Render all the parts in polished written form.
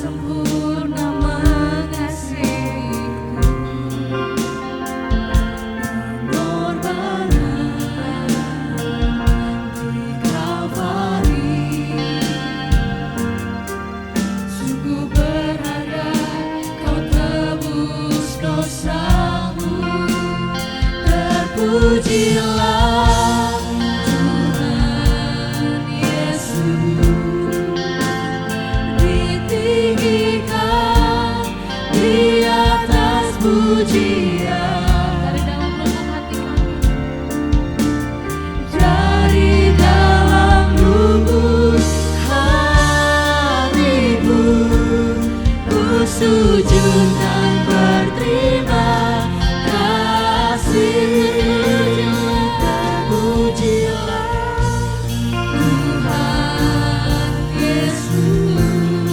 sempurna mengasihiku, pengorbanan di Kalvari. Sungguh berharga kau tebus dosamu. Terpujilah Tuhan Yesus, ditinggikan di atas pujian. Dari dalam lubuk hatiku, ku sujud dan berterima kasih. Tuhan Yesus,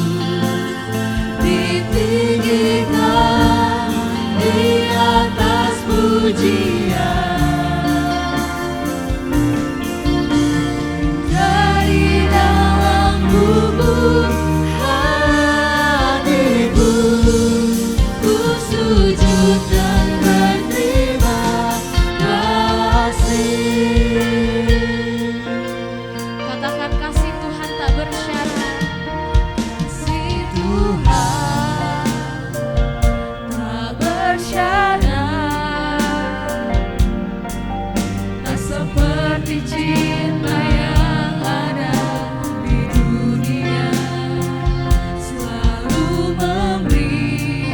ditinggikan di atas pujian. Dari dalam lubuk hatiku, ku sujud dan berterima kasih. Katakan kasih Tuhan tak bersyarat. Kasih Tuhan tak bersyarat, tak seperti cinta yang ada di dunia. Selalu memberi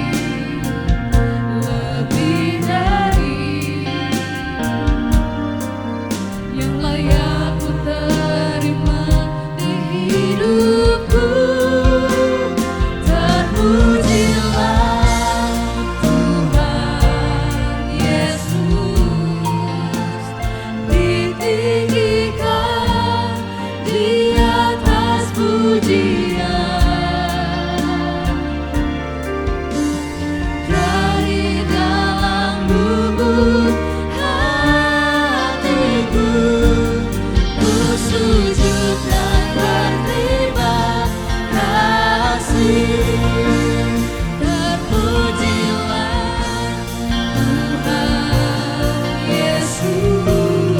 lebih dari yang layak ku terima di hidupku. Terpujilah Tuhan Yesus, ditinggikan di atas pujian. Dari dalam lubuk hatiku, ku sujud dan berterima kasih. Terpujilah Tuhan Yesus,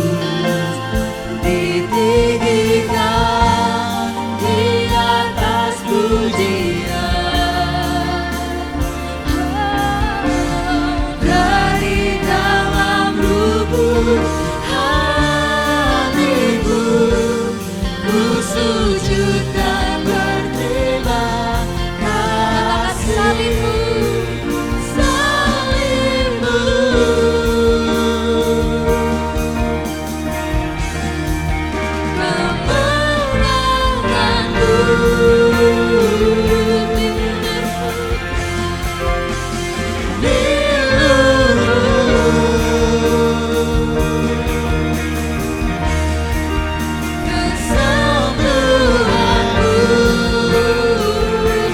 ditinggikan di atas pujian. Dari dalam lubuk hatiku, ku sujud dan berterima kasih. Salibmu, kemenanganku,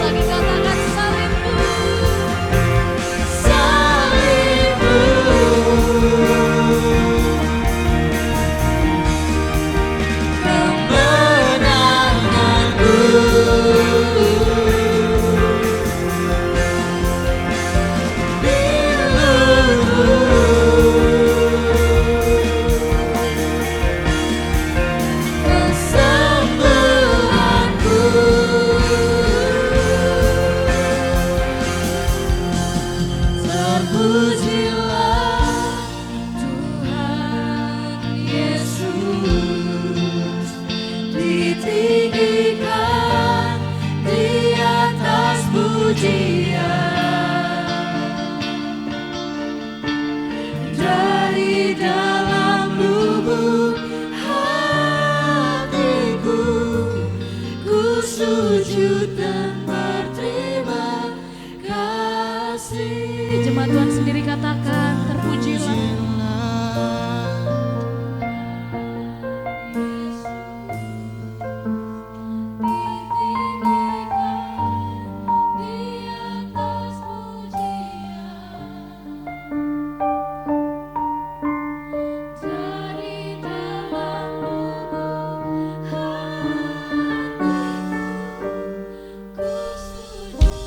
lagi katakan salibmu, salibmu, kemenanganku, kesembuhanku. Terpujilah Tuhan Yesus, ditinggikan di atas pujian. Dari dalam lubuk hatiku, ku sujud dan berterima kasih. Jemaat Tuhan sendiri katakan, terpujilah Ku sujud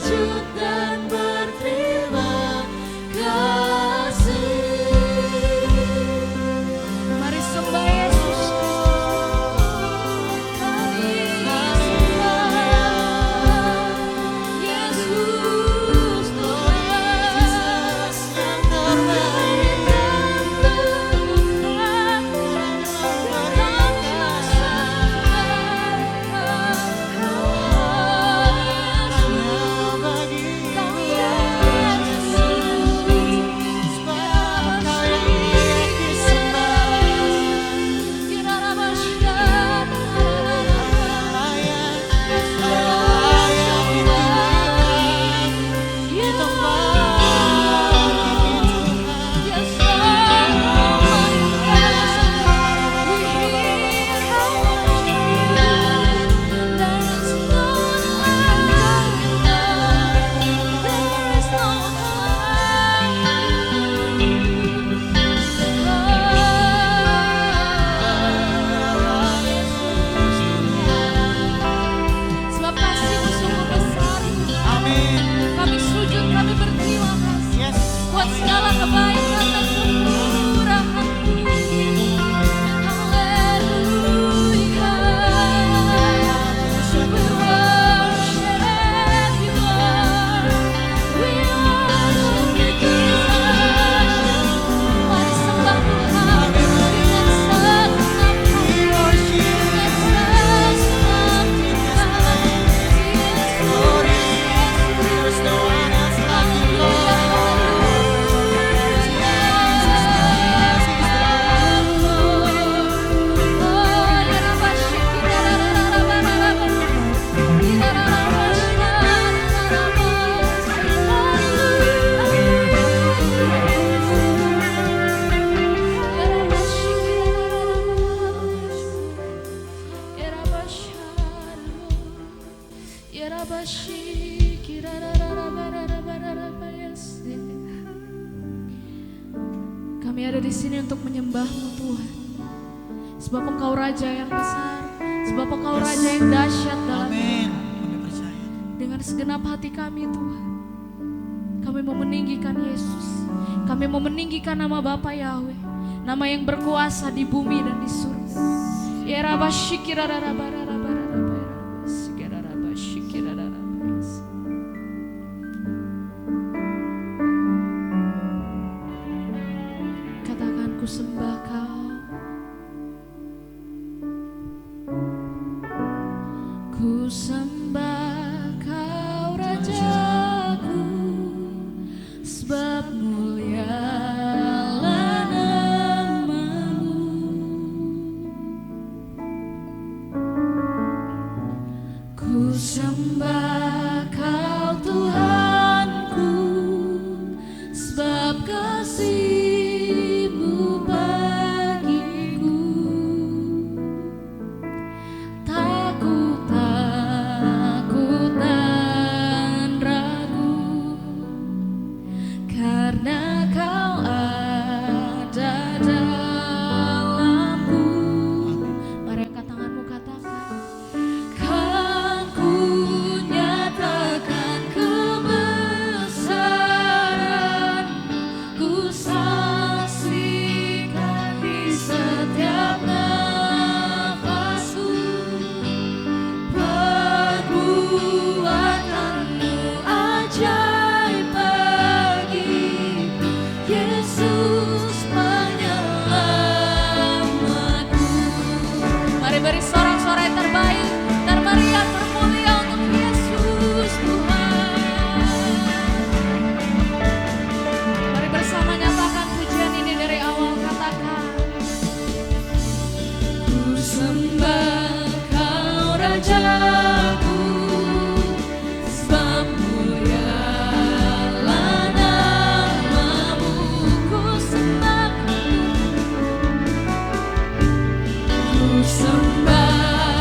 sujud dan berterima kasih. Mari sembah Yesus. Kami sembah Yesus Tuhan yang terbaik dan terhebat. Buat segala kebaikan dan kemurahan-Mu. Haleluya. We worship You, Lord. We worship You, Jesus. Mari sembah Tuhan dengan segenap hati, dengan segenap jiwa. There's no one else like You, Lord. Kami ada di sini untuk menyembah-Mu, Tuhan. Sebab Engkau Raja yang besar, sebab Engkau Raja yang dahsyat dalam hidup. Dengan segenap hati kami, Tuhan, kami mau meninggikan Yesus. Kami mau meninggikan nama Bapa Yahweh, nama yang berkuasa di bumi dan di surga. Ya Rabba Shikirarabara. Ku sembah Kau, ku sembah Kau Rajaku, sebab mulialah nama-Mu. Ku sembah Kau Tuhanku, sebab kasih beri sorak-sorai terbaik, termeriah, termulia untuk Yesus Tuhan. Mari bersama nyatakan pujian ini dari awal, katakan. Ku sembah Kau Rajaku, sebab mulialah nama-Mu. Ku sembah, ku sembah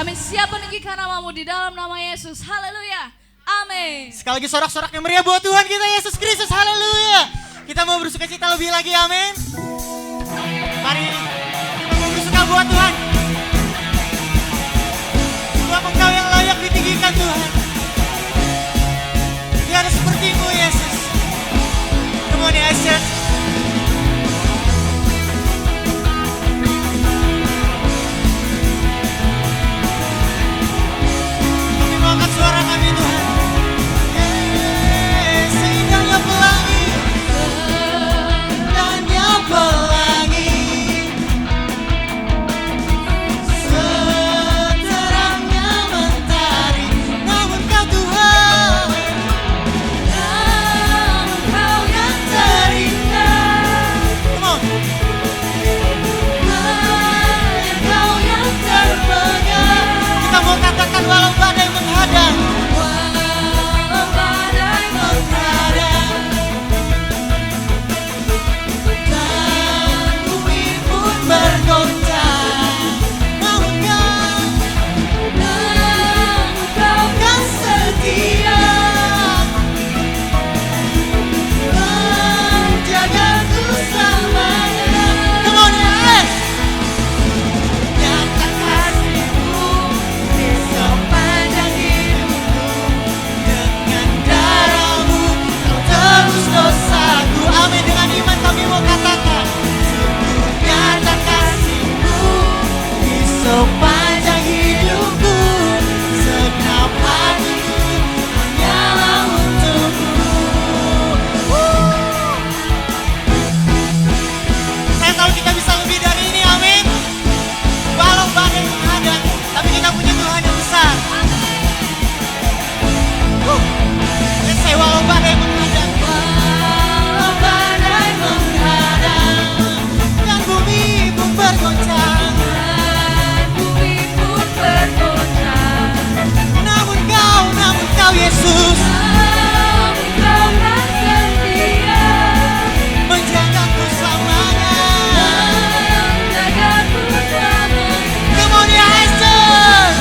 Kami siap meninggikan namamu di dalam nama Yesus. Haleluya. Amin. Sekali lagi sorak-sorak yang meriah buat Tuhan kita Yesus Kristus. Haleluya. Kita mau bersuka cita lebih lagi. Amin. Mari kita mau bersuka buat Tuhan. Sebab Engkau yang layak ditinggikan Tuhan. Tiada sepertimu Yesus. Come on ya church. Kami mau angkat suara kami Tuhan. Seindahnya pelangi, indahnya pelangi, seterangnya mentari. Namun Kau Tuhan, namun Kau yang terindah. Come on. Hanya Kau yang terpegang. Kita mau katakan walau badai menghadang, walau badai menghadang, dan bumi pun bergoncang, namun Kau kan setia menjagaku selamanya. Come on, yes. Nyata kasih-Mu di sepanjang hidupku, dengan darah-Mu Kau tebus dosaku. Amin. Dengan iman kami mau katakan, sungguh nyata kasih-Mu di sepanjang hidupku, segenap hatiku hanyalah untuk-Mu. Saya tahu kita bisa lebih dari ini, amin. Walau badai menghadang, tapi kita punya Tuhan yang besar. Dan saya walau badai menghadang, walau badai menghadang, dan bumi pun bergoncang, namun Kau Yesus, menjagaku selamanya. Come on ya Yesus.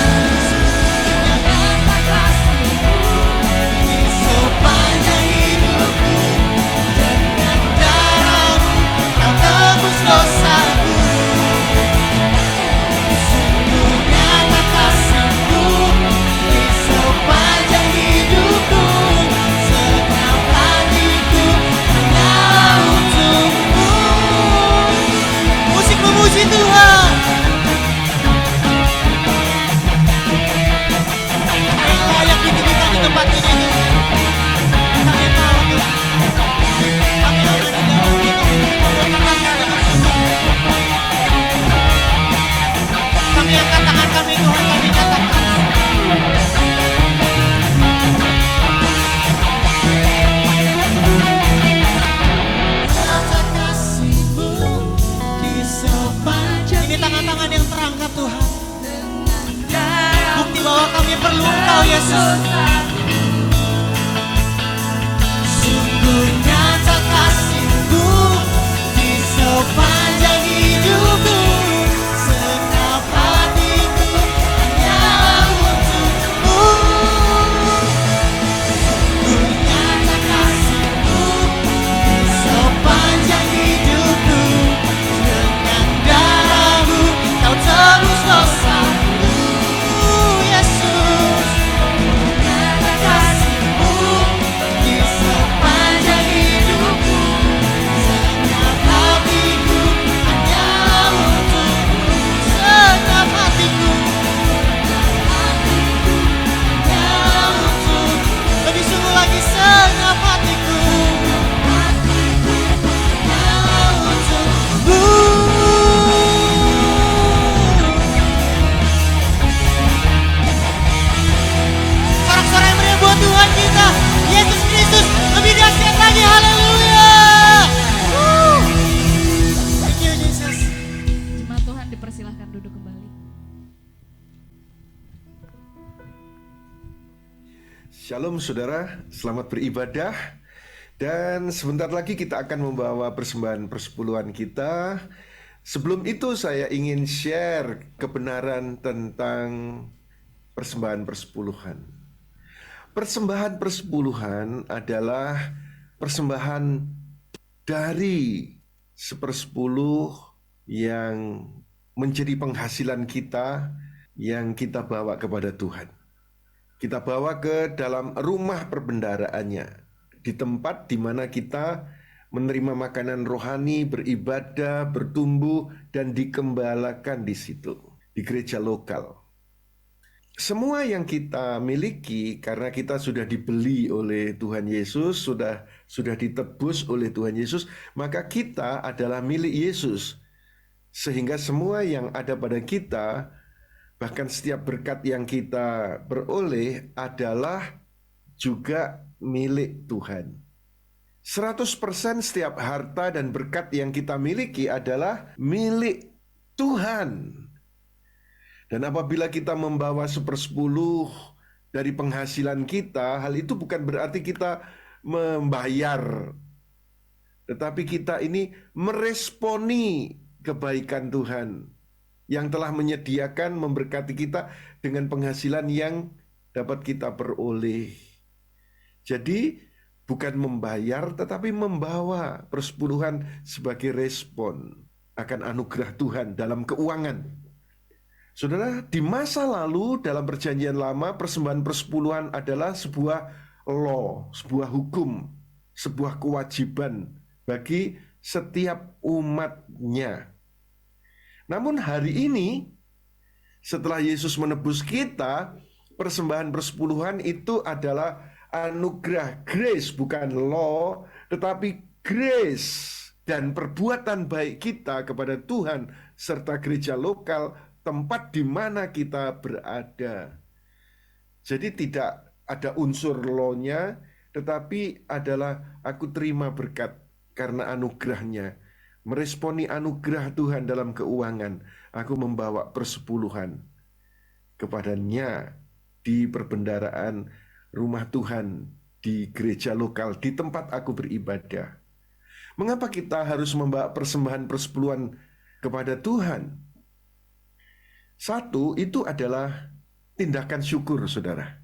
Di sepanjang hidupku, dengan darah-Mu Kau tebus dosaku. Sungguh nyata kasih-Mu di sepanjang hidupku, segenap hatiku hanyalah untuk-Mu. Musik memuji Tuhan. Yang layak ditinggikan di tempat ini. Kami mau Tuhan. Kami ada di dalam hidup. Kami angkat tangan kami Tuhan, kami katakan, nyata kasih-Mu di sepanjang. Ini tangan-tangan yang terangkat Tuhan, bukti bahwa kami perlu Engkau Yesus. Sungguh nyata kasih-Mu di sepanjang hidupku, segenap hatiku hanyalah untuk-Mu. Sungguh nyata kasih-Mu di sepanjang hidupku, dengan darah-Mu Kau tebus dosaku. Yesus, nyata kasih-Mu di sepanjang hidupku, segenap hatiku hanyalah untuk-Mu. Segenap hatiku hanyalah untuk-Mu. Lebih sungguh lagi, segenap hatiku hanyalah untuk-Mu. Sorak-sorai yang meriah buat Tuhan kita Yesus Kristus. Lebih dahsyat lagi. Haleluya. Thank you Jesus. Jemaat Tuhan dipersilahkan duduk kembali. Shalom saudara, selamat beribadah. Dan sebentar lagi kita akan membawa persembahan persepuluhan kita Sebelum itu saya ingin share kebenaran tentang persembahan persepuluhan. Persembahan persepuluhan adalah persembahan dari 1/10 yang menjadi penghasilan kita yang kita bawa kepada Tuhan. Kita bawa ke dalam rumah perbendaharaannya, di tempat di mana kita menerima makanan rohani, beribadah, bertumbuh, dan dikembalakan di situ, di gereja lokal. Semua yang kita miliki karena kita sudah dibeli oleh Tuhan Yesus, sudah ditebus oleh Tuhan Yesus, maka kita adalah milik Yesus. Sehingga semua yang ada pada kita, bahkan setiap berkat yang kita peroleh adalah juga milik Tuhan. 100% setiap harta dan berkat yang kita miliki adalah milik Tuhan. Dan apabila kita membawa 1/10 dari penghasilan kita, hal itu bukan berarti kita membayar, tetapi kita ini meresponi kebaikan Tuhan yang telah menyediakan memberkati kita dengan penghasilan yang dapat kita peroleh. Jadi bukan membayar tetapi membawa persepuluhan sebagai respon akan anugerah Tuhan dalam keuangan. Saudara, di masa lalu dalam perjanjian lama persembahan persepuluhan adalah sebuah law, sebuah hukum, sebuah kewajiban bagi setiap umatnya. Namun hari ini setelah Yesus menebus kita, persembahan persepuluhan itu adalah anugerah, grace, bukan law, tetapi grace dan perbuatan baik kita kepada Tuhan serta gereja lokal, tempat di mana kita berada. Jadi tidak ada unsur law-nya, tetapi adalah aku terima berkat karena anugerahnya. Meresponi anugerah Tuhan dalam keuangan, aku membawa persepuluhan kepadanya di perbendaharaan rumah Tuhan, di gereja lokal, di tempat aku beribadah. Mengapa kita harus membawa persembahan persepuluhan kepada Tuhan? Satu, itu adalah tindakan syukur, saudara.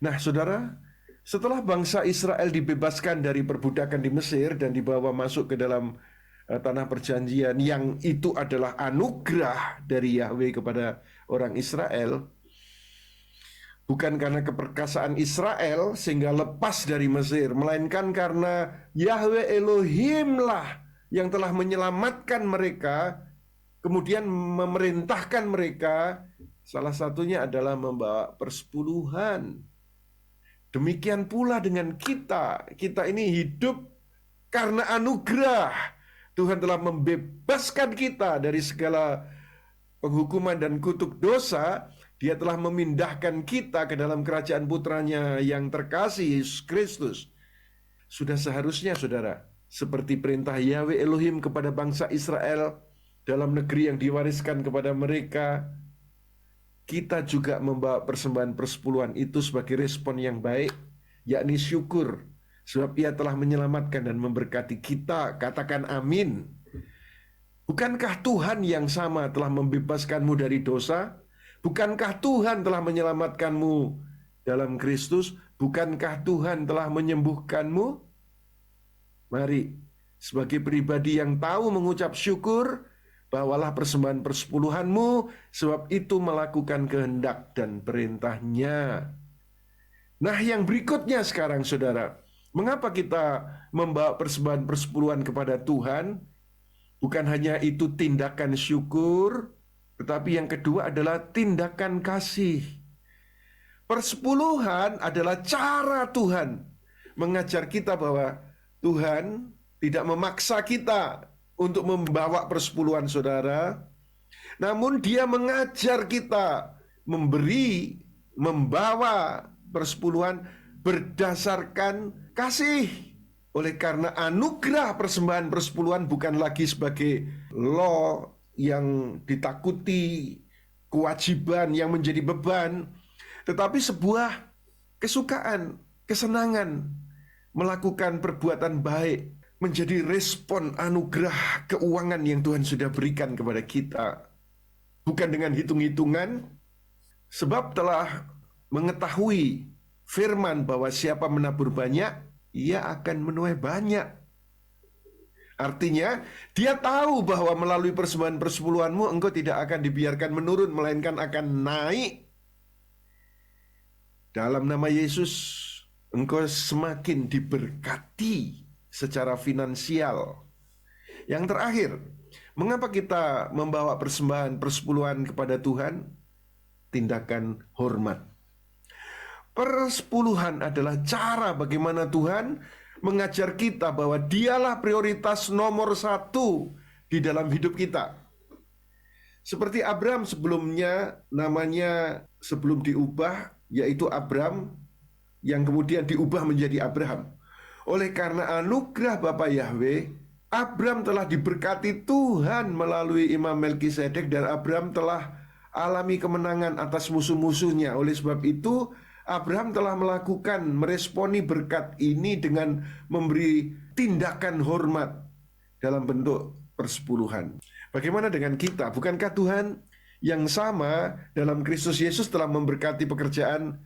Nah, saudara, setelah bangsa Israel dibebaskan dari perbudakan di Mesir dan dibawa masuk ke dalam tanah perjanjian, yang itu adalah anugerah dari Yahweh kepada orang Israel, bukan karena keperkasaan Israel sehingga lepas dari Mesir, melainkan karena Yahweh Elohimlah yang telah menyelamatkan mereka, kemudian memerintahkan mereka, salah satunya adalah membawa persepuluhan. Demikian pula dengan kita. Kita ini hidup karena anugerah. Tuhan telah membebaskan kita dari segala penghukuman dan kutuk dosa. Dia telah memindahkan kita ke dalam kerajaan putranya yang terkasih, Yesus Kristus. Sudah seharusnya, saudara, seperti perintah Yahweh Elohim kepada bangsa Israel dalam negeri yang diwariskan kepada mereka, kita juga membawa persembahan persepuluhan itu sebagai respon yang baik, yakni syukur, sebab Ia telah menyelamatkan dan memberkati kita. Katakan amin. Bukankah Tuhan yang sama telah membebaskanmu dari dosa? Bukankah Tuhan telah menyelamatkanmu dalam Kristus? Bukankah Tuhan telah menyembuhkanmu? Mari, sebagai pribadi yang tahu mengucap syukur, bawalah persembahan persepuluhanmu, sebab itu melakukan kehendak dan perintahnya. Nah, yang berikutnya sekarang, saudara, mengapa kita membawa persembahan persepuluhan kepada Tuhan? Bukan hanya itu tindakan syukur, tetapi yang kedua adalah tindakan kasih. Persepuluhan adalah cara Tuhan mengajar kita bahwa Tuhan tidak memaksa kita untuk membawa persepuluhan, saudara. Namun Dia mengajar kita membawa persepuluhan berdasarkan kasih. Oleh karena anugerah persembahan persepuluhan bukan lagi sebagai law yang ditakuti, kewajiban yang menjadi beban, tetapi sebuah kesukaan, kesenangan melakukan perbuatan baik. menjadi respon anugerah keuangan yang Tuhan sudah berikan kepada kita. Bukan dengan hitung-hitungan, sebab telah mengetahui firman bahwa siapa menabur banyak, ia akan menuai banyak. Artinya, dia tahu bahwa melalui persembahan persepuluhanmu, engkau tidak akan dibiarkan menurun, melainkan akan naik. Dalam nama Yesus, engkau semakin diberkati secara finansial. Yang terakhir, mengapa kita membawa persembahan persepuluhan kepada Tuhan? Tindakan hormat. Persepuluhan adalah cara bagaimana Tuhan mengajar kita bahwa dialah prioritas nomor 1 di dalam hidup kita. Seperti Abram sebelumnya, namanya sebelum diubah, yaitu Abram, yang kemudian diubah menjadi Abraham. Oleh karena anugerah Bapa Yahweh, Abram telah diberkati Tuhan melalui Imam Melkisedek, dan Abram telah alami kemenangan atas musuh-musuhnya. Oleh sebab itu, Abraham telah meresponi berkat ini dengan memberi tindakan hormat dalam bentuk persepuluhan. Bagaimana dengan kita? Bukankah Tuhan yang sama dalam Kristus Yesus telah memberkati pekerjaan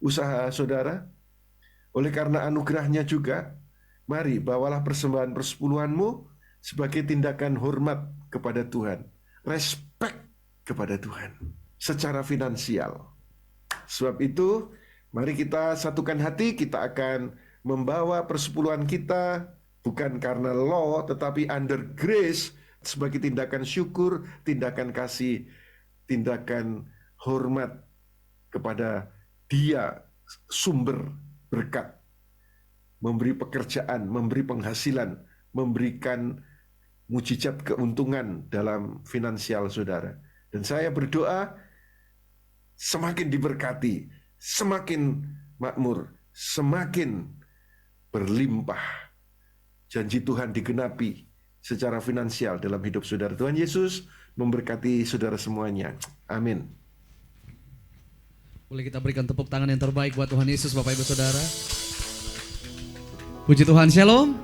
usaha saudara? Oleh karena anugerahnya juga, mari bawalah persembahan persepuluhanmu sebagai tindakan hormat kepada Tuhan, respect kepada Tuhan secara finansial. Sebab itu, mari kita satukan hati, kita akan membawa persepuluhan kita bukan karena law, tetapi under grace, sebagai tindakan syukur, tindakan kasih, tindakan hormat kepada Dia sumber berkat, memberi pekerjaan, memberi penghasilan, memberikan mujizat keuntungan dalam finansial saudara. Dan saya berdoa semakin diberkati, semakin makmur, semakin berlimpah. Janji Tuhan digenapi secara finansial dalam hidup saudara. Tuhan Yesus memberkati saudara semuanya. Amin. Boleh kita berikan tepuk tangan yang terbaik buat Tuhan Yesus, Bapak Ibu Saudara. Puji Tuhan, shalom.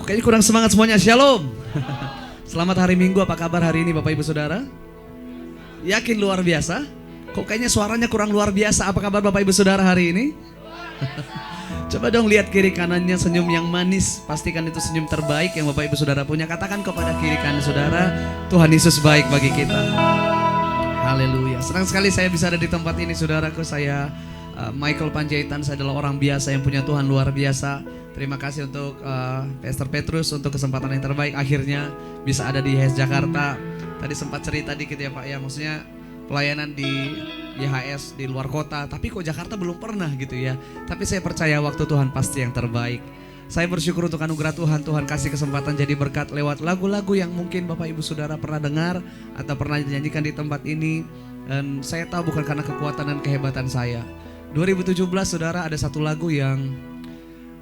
Kayaknya kurang semangat semuanya, shalom. Selamat hari Minggu, apa kabar hari ini Bapak Ibu Saudara? Yakin luar biasa? Kok kayaknya suaranya kurang luar biasa, apa kabar Bapak Ibu Saudara hari ini? Coba dong lihat kiri kanannya, senyum yang manis. Pastikan itu senyum terbaik yang Bapak Ibu Saudara punya. Katakan kepada kiri kanan saudara, Tuhan Yesus baik bagi kita. Haleluya. Senang sekali saya bisa ada di tempat ini saudaraku. Saya Michael Panjaitan, saya adalah orang biasa yang punya Tuhan luar biasa. Terima kasih untuk Pastor Petrus untuk kesempatan yang terbaik. Akhirnya bisa ada di YHS Jakarta. Tadi sempat cerita dikit ya Pak ya, maksudnya pelayanan di YHS di luar kota, tapi kok Jakarta belum pernah gitu ya. Tapi saya percaya waktu Tuhan pasti yang terbaik. Saya bersyukur untuk anugerah Tuhan. Tuhan kasih kesempatan jadi berkat lewat lagu-lagu yang mungkin Bapak Ibu Saudara pernah dengar atau pernah dinyanyikan di tempat ini. Dan saya tahu bukan karena kekuatan dan kehebatan saya. 2017 Saudara, ada satu lagu yang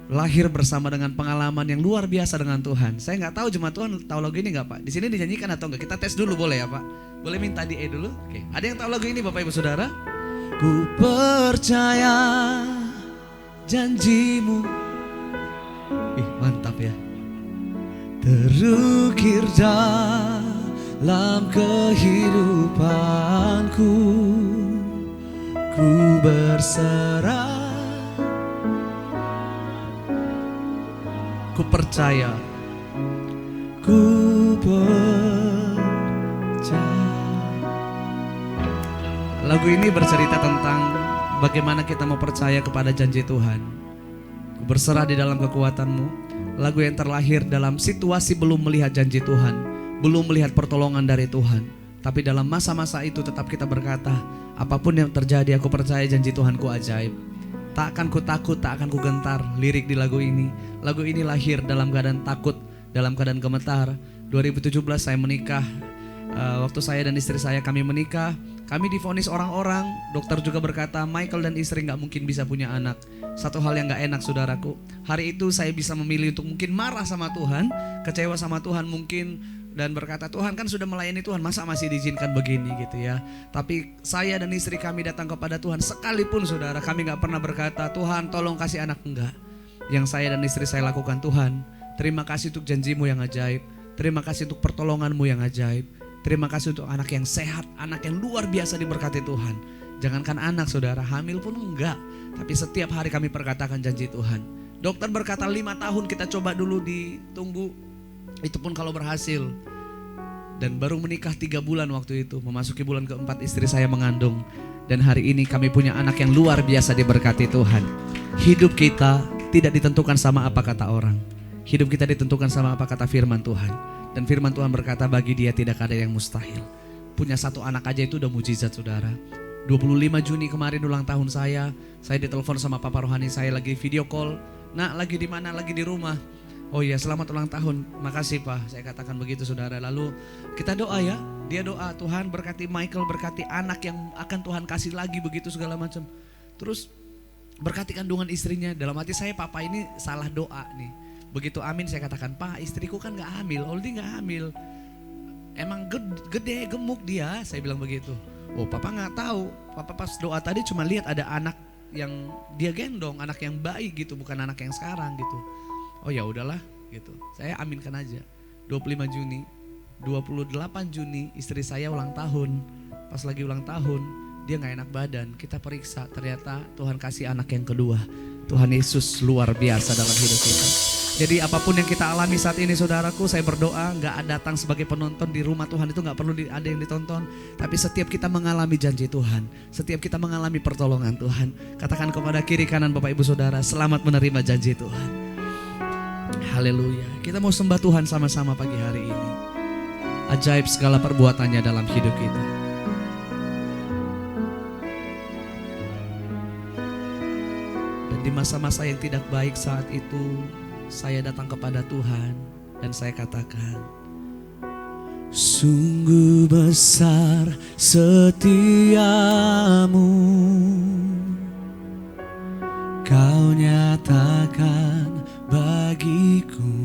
lahir bersama dengan pengalaman yang luar biasa dengan Tuhan. Saya nggak tahu jemaat Tuhan tahu lagu ini nggak Pak? Di sini dinyanyikan atau enggak? Kita tes dulu boleh ya Pak? Boleh minta di dulu? Oke. Ada yang tahu lagu ini Bapak Ibu Saudara? Ku percaya janjimu. Mantap ya. Terukir dalam kehidupanku, ku berserah. Ku percaya, ku percaya. Lagu ini bercerita tentang bagaimana kita mau percaya kepada janji Tuhan. Ku berserah di dalam kekuatanmu. Lagu yang terlahir dalam situasi belum melihat janji Tuhan, belum melihat pertolongan dari Tuhan. Tapi dalam masa-masa itu tetap kita berkata, apapun yang terjadi aku percaya janji Tuhanku ajaib. Tak akan ku takut, tak akan ku gentar. Lirik di lagu ini. Lagu ini lahir dalam keadaan takut, dalam keadaan gemetar. 2017 saya menikah. Waktu saya dan istri saya kami menikah, kami divonis orang-orang. Dokter juga berkata Michael dan istri gak mungkin bisa punya anak. Satu hal yang gak enak saudaraku, hari itu saya bisa memilih untuk mungkin marah sama Tuhan, kecewa sama Tuhan mungkin, dan berkata Tuhan kan sudah melayani Tuhan, masa masih diizinkan begini gitu ya. Tapi saya dan istri kami datang kepada Tuhan, sekalipun saudara kami gak pernah berkata Tuhan tolong kasih anak, enggak. Yang saya dan istri saya lakukan, Tuhan Terima kasih untuk janjimu yang ajaib. Terima kasih untuk pertolonganmu yang ajaib. Terima kasih untuk anak yang sehat, anak yang luar biasa diberkati Tuhan. Jangankan anak saudara, hamil pun enggak. Tapi setiap hari kami perkatakan janji Tuhan. Dokter berkata 5 tahun kita coba dulu ditunggu. Itu pun kalau berhasil. Dan baru menikah 3 bulan waktu itu. Memasuki bulan keempat istri saya mengandung. Dan hari ini kami punya anak yang luar biasa diberkati Tuhan. Hidup kita tidak ditentukan sama apa kata orang. Hidup kita ditentukan sama apa kata firman Tuhan. Dan firman Tuhan berkata bagi dia tidak ada yang mustahil. Punya 1 anak aja itu udah mujizat saudara. 25 Juni kemarin ulang tahun saya ditelepon sama Papa Rohani saya lagi video call. Nak lagi di mana? Lagi di rumah. Oh iya selamat ulang tahun. Makasih Pak. Saya katakan begitu saudara. Lalu kita doa ya. Dia doa Tuhan berkati Michael, berkati anak yang akan Tuhan kasih lagi begitu segala macam. Terus berkati kandungan istrinya. Dalam hati saya Papa ini salah doa nih. Begitu amin saya katakan Pak istriku kan gak hamil. Oldie gak hamil. Emang gede gemuk dia. Saya bilang begitu. Oh Papa gak tahu. Papa pas doa tadi cuma lihat ada anak yang dia gendong, anak yang baik gitu, bukan anak yang sekarang gitu. Oh ya udahlah gitu. Saya aminkan aja. 25 Juni, 28 Juni istri saya ulang tahun. Pas lagi ulang tahun, dia gak enak badan. Kita periksa, ternyata Tuhan kasih anak yang kedua. Tuhan Yesus luar biasa dalam hidup kita. Jadi apapun yang kita alami saat ini saudaraku, saya berdoa gak datang sebagai penonton di rumah Tuhan itu gak perlu ada yang ditonton. Tapi setiap kita mengalami janji Tuhan, setiap kita mengalami pertolongan Tuhan, katakan kepada kiri kanan Bapak Ibu Saudara, selamat menerima janji Tuhan. Haleluya. Kita mau sembah Tuhan sama-sama pagi hari ini. Ajaib segala perbuatannya dalam hidup kita. Dan di masa-masa yang tidak baik saat itu, saya datang kepada Tuhan dan saya katakan, sungguh besar setiamu, Kau nyatakan bagiku.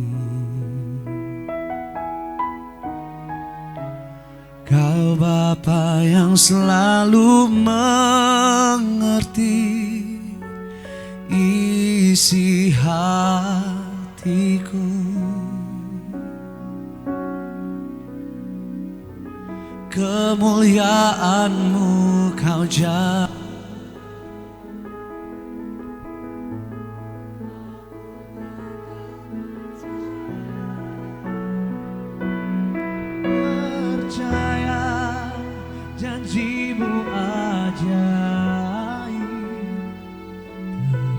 Kau Bapa yang selalu mengerti isi hatiku. Kemuliaan-Mu Kau jaga. Percaya janji-Mu ajaib,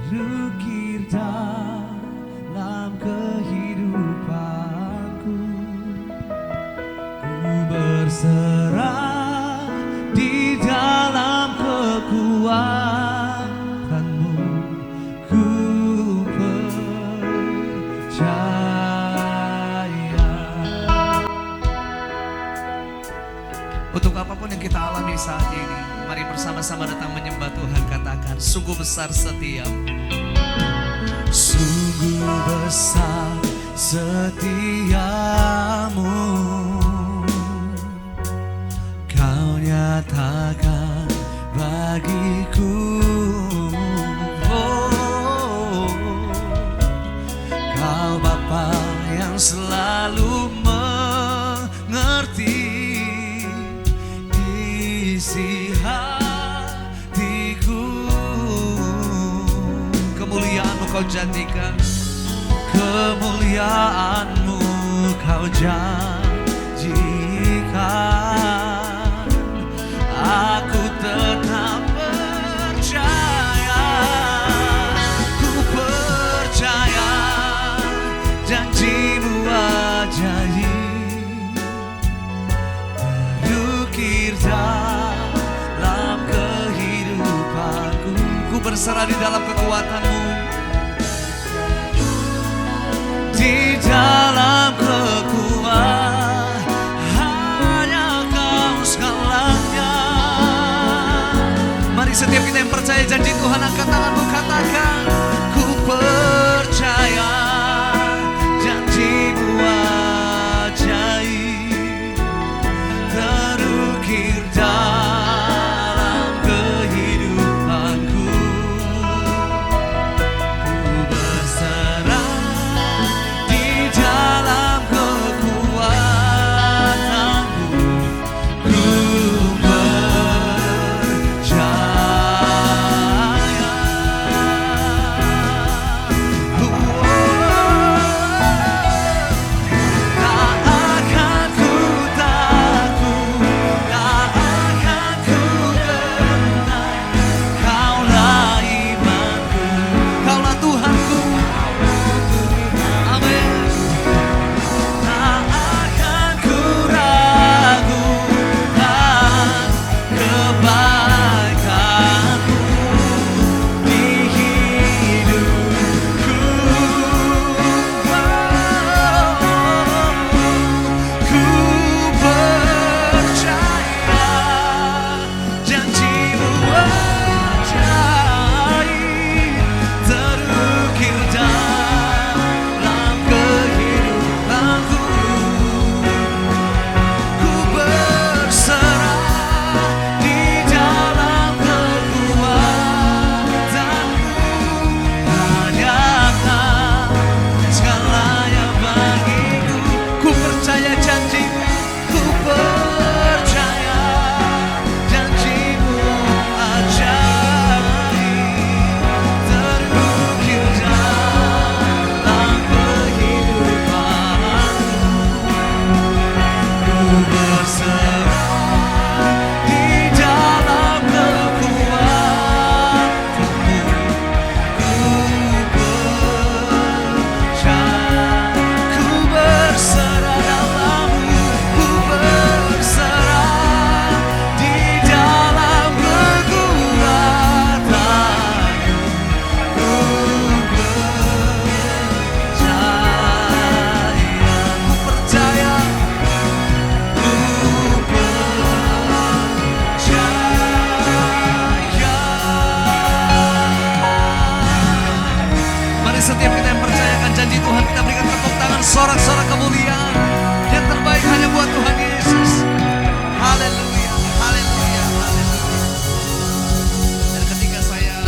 terukir dalam kehidupanku. Ku berserah di dalam kekuatan-Mu. Ku percaya. Untuk apapun yang kita alami saat ini, mari bersama-sama datang menyembah Tuhan. Katakan, sungguh besar setiamu. Sungguh besar setiamu, Kau nyatakan bagiku. Oh, Kau Bapa yang selalu mengerti isi hatiku. Kemuliaan-Mu Kau janjikan, kemuliaan-Mu Kau janjikan. Aku tetap percaya, ku percaya janji-Mu ajaib, terukir dalam kehidupanku. Ku berserah di dalam kekuatan-Mu, di dalam kekuatan hanya Kau segalanya. Mari setiap kita yang percaya janji Tuhan, angkat tanganmu, katakan, ku percaya janji-Mu ajaib, terukir dalam kehidupanku. Ku berserah di sorak-sorak kemuliaan. Yang terbaik hanya buat Tuhan Yesus. Haleluya, haleluya, haleluya. Dan ketika saya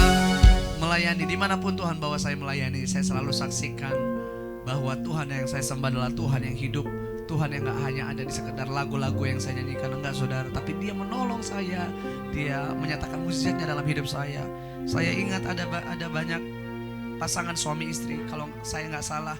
melayani, dimanapun Tuhan bawa saya melayani, saya selalu saksikan bahwa Tuhan yang saya sembah adalah Tuhan yang hidup. Tuhan yang gak hanya ada di sekedar lagu-lagu yang saya nyanyikan, enggak saudara, tapi Dia menolong saya, Dia menyatakan mukjizatnya dalam hidup saya. Saya ingat ada banyak pasangan suami istri, kalau saya nggak salah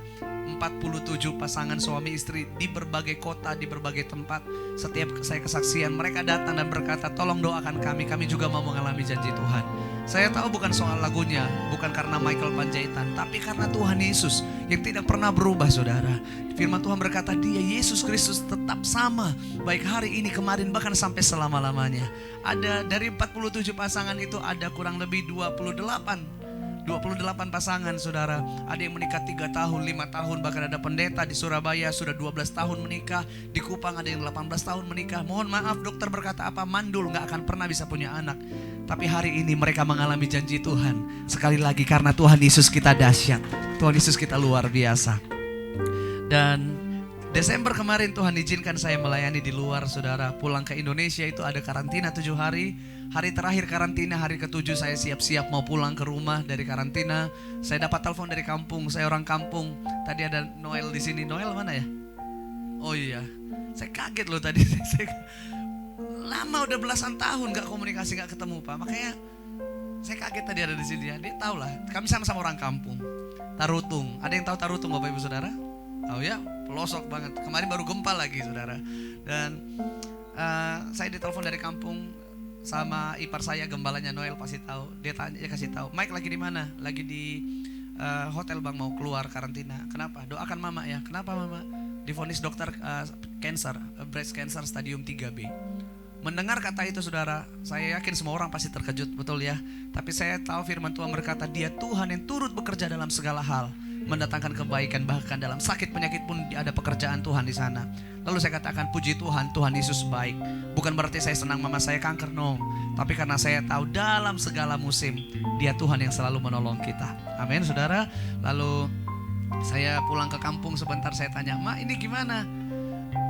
47 pasangan suami istri di berbagai kota, di berbagai tempat. Setiap saya kesaksian, mereka datang dan berkata, tolong doakan kami juga mau mengalami janji Tuhan. Saya tahu bukan soal lagunya, bukan karena Michael Panjaitan, tapi karena Tuhan Yesus yang tidak pernah berubah, saudara. Firman Tuhan berkata, Dia Yesus Kristus tetap sama, baik hari ini, kemarin, bahkan sampai selama-lamanya. Ada dari 47 pasangan itu ada kurang lebih 28 pasangan, saudara. Ada yang menikah 3 tahun, 5 tahun, bahkan ada pendeta di Surabaya sudah 12 tahun menikah. Di Kupang ada yang 18 tahun menikah. Mohon maaf, dokter berkata apa? Mandul, gak akan pernah bisa punya anak. Tapi hari ini mereka mengalami janji Tuhan. Sekali lagi, karena Tuhan Yesus kita dahsyat, Tuhan Yesus kita luar biasa. Dan Desember kemarin Tuhan izinkan saya melayani di luar, saudara. Pulang ke Indonesia itu ada karantina 7 hari. Hari terakhir karantina, hari ke-7 saya siap-siap mau pulang ke rumah dari karantina. Saya dapat telepon dari kampung, saya orang kampung. Tadi ada Noel di sini. Noel mana ya? Oh iya, saya kaget loh tadi. Lama udah belasan tahun gak komunikasi, gak ketemu Pak. Makanya saya kaget tadi ada di sini. Dia tahu lah, kami sama-sama orang kampung. Tarutung, ada yang tahu Tarutung Bapak Ibu Saudara? Tahu ya, pelosok banget. Kemarin baru gempa lagi, saudara. Dan saya ditelepon dari kampung sama ipar saya, gembalanya Noel pasti tahu. Dia kasih tahu, Mike lagi di mana? Lagi di hotel bang, mau keluar karantina. Kenapa? Doakan mama ya. Kenapa mama? Divonis dokter cancer, breast cancer stadium 3B. Mendengar kata itu, saudara, saya yakin semua orang pasti terkejut, betul ya. Tapi saya tahu firman Tuhan berkata, Dia Tuhan yang turut bekerja dalam segala hal, mendatangkan kebaikan, bahkan dalam sakit penyakit pun ada pekerjaan Tuhan di sana. Lalu saya katakan, puji Tuhan, Tuhan Yesus baik. Bukan berarti saya senang mama saya kanker, no. Tapi karena saya tahu dalam segala musim, Dia Tuhan yang selalu menolong kita. Amin, saudara. Lalu saya pulang ke kampung sebentar, saya tanya, Ma ini gimana?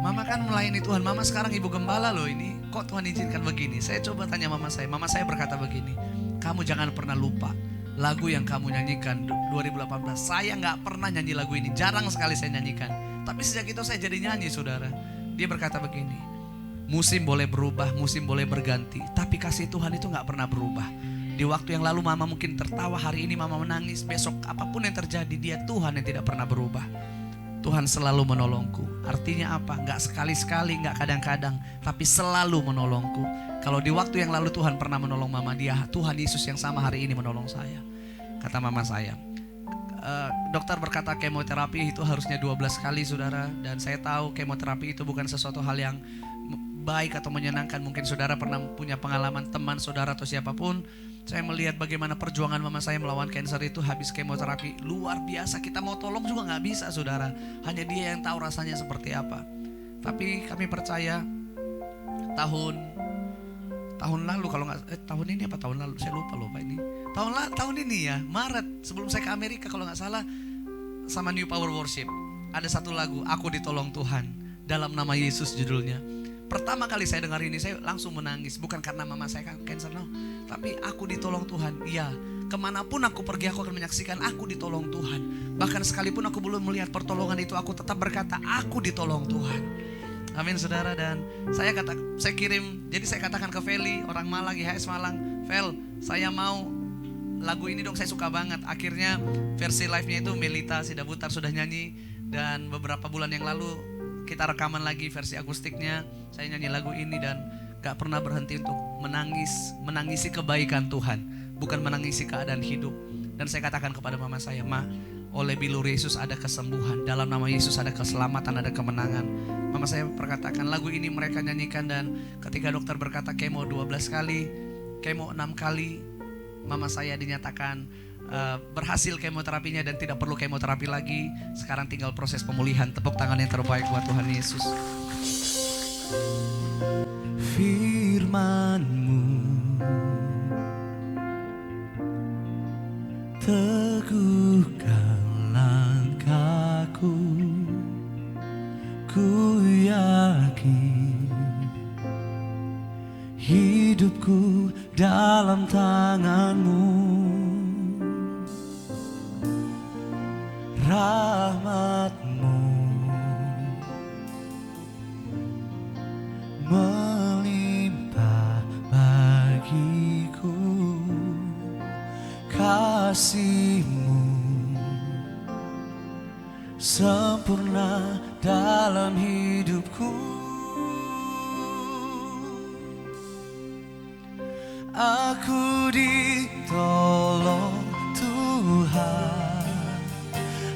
Mama kan melayani Tuhan, mama sekarang ibu gembala loh ini. Kok Tuhan izinkan begini? Saya coba tanya mama saya berkata begini, kamu jangan pernah lupa lagu yang kamu nyanyikan 2018. Saya gak pernah nyanyi lagu ini, jarang sekali saya nyanyikan. Tapi sejak itu saya jadi nyanyi, saudara. Dia berkata begini, musim boleh berubah, musim boleh berganti, tapi kasih Tuhan itu gak pernah berubah. Di waktu yang lalu mama mungkin tertawa, hari ini mama menangis, besok apapun yang terjadi, Dia Tuhan yang tidak pernah berubah. Tuhan selalu menolongku. Artinya apa? Gak sekali-sekali, gak kadang-kadang, tapi selalu menolongku. Kalau di waktu yang lalu Tuhan pernah menolong mama, Dia Tuhan Yesus yang sama hari ini menolong saya. Kata mama saya, dokter berkata kemoterapi itu harusnya 12 kali, saudara. Dan saya tahu kemoterapi itu bukan sesuatu hal yang baik atau menyenangkan. Mungkin saudara pernah punya pengalaman, teman saudara atau siapapun. Saya melihat bagaimana perjuangan mama saya melawan kanker itu. Habis kemoterapi luar biasa, kita mau tolong juga gak bisa, saudara. Hanya Dia yang tahu rasanya seperti apa. Tapi kami percaya tahun lalu, kalau nggak tahun ini apa tahun lalu, saya lupa Pak ini. Tahun ini ya, Maret, sebelum saya ke Amerika kalau nggak salah, sama New Power Worship ada satu lagu, Aku Ditolong Tuhan, dalam nama Yesus judulnya. Pertama kali saya dengar ini, saya langsung menangis. Bukan karena mama saya cancer, no. Tapi aku ditolong Tuhan. Iya, kemanapun aku pergi, aku akan menyaksikan aku ditolong Tuhan. Bahkan sekalipun aku belum melihat pertolongan itu, aku tetap berkata, aku ditolong Tuhan. Amin, saudara. Dan saya kirim, jadi saya katakan ke Feli, orang Malang, IHS Malang, Fel, saya mau lagu ini dong, saya suka banget. Akhirnya versi live-nya itu Melita Sidabutar sudah nyanyi. Dan beberapa bulan yang lalu kita rekaman lagi versi akustiknya. Saya nyanyi lagu ini dan gak pernah berhenti untuk menangisi kebaikan Tuhan, bukan menangisi keadaan hidup. Dan saya katakan kepada mama saya, Ma, oleh bilur Yesus ada kesembuhan, dalam nama Yesus ada keselamatan, ada kemenangan. Mama saya perkatakan lagu ini mereka nyanyikan. Dan ketika dokter berkata kemo 12 kali, kemo 6 kali, mama saya dinyatakan berhasil kemoterapinya dan tidak perlu kemoterapi lagi. Sekarang tinggal proses pemulihan. Tepuk tangan yang terbaik buat Tuhan Yesus. Firman-Mu teguhkan langkahku, dalam tangan-Mu. Rahmat-Mu melimpah bagiku, kasih-Mu sempurna dalam hidupku. Aku ditolong Tuhan,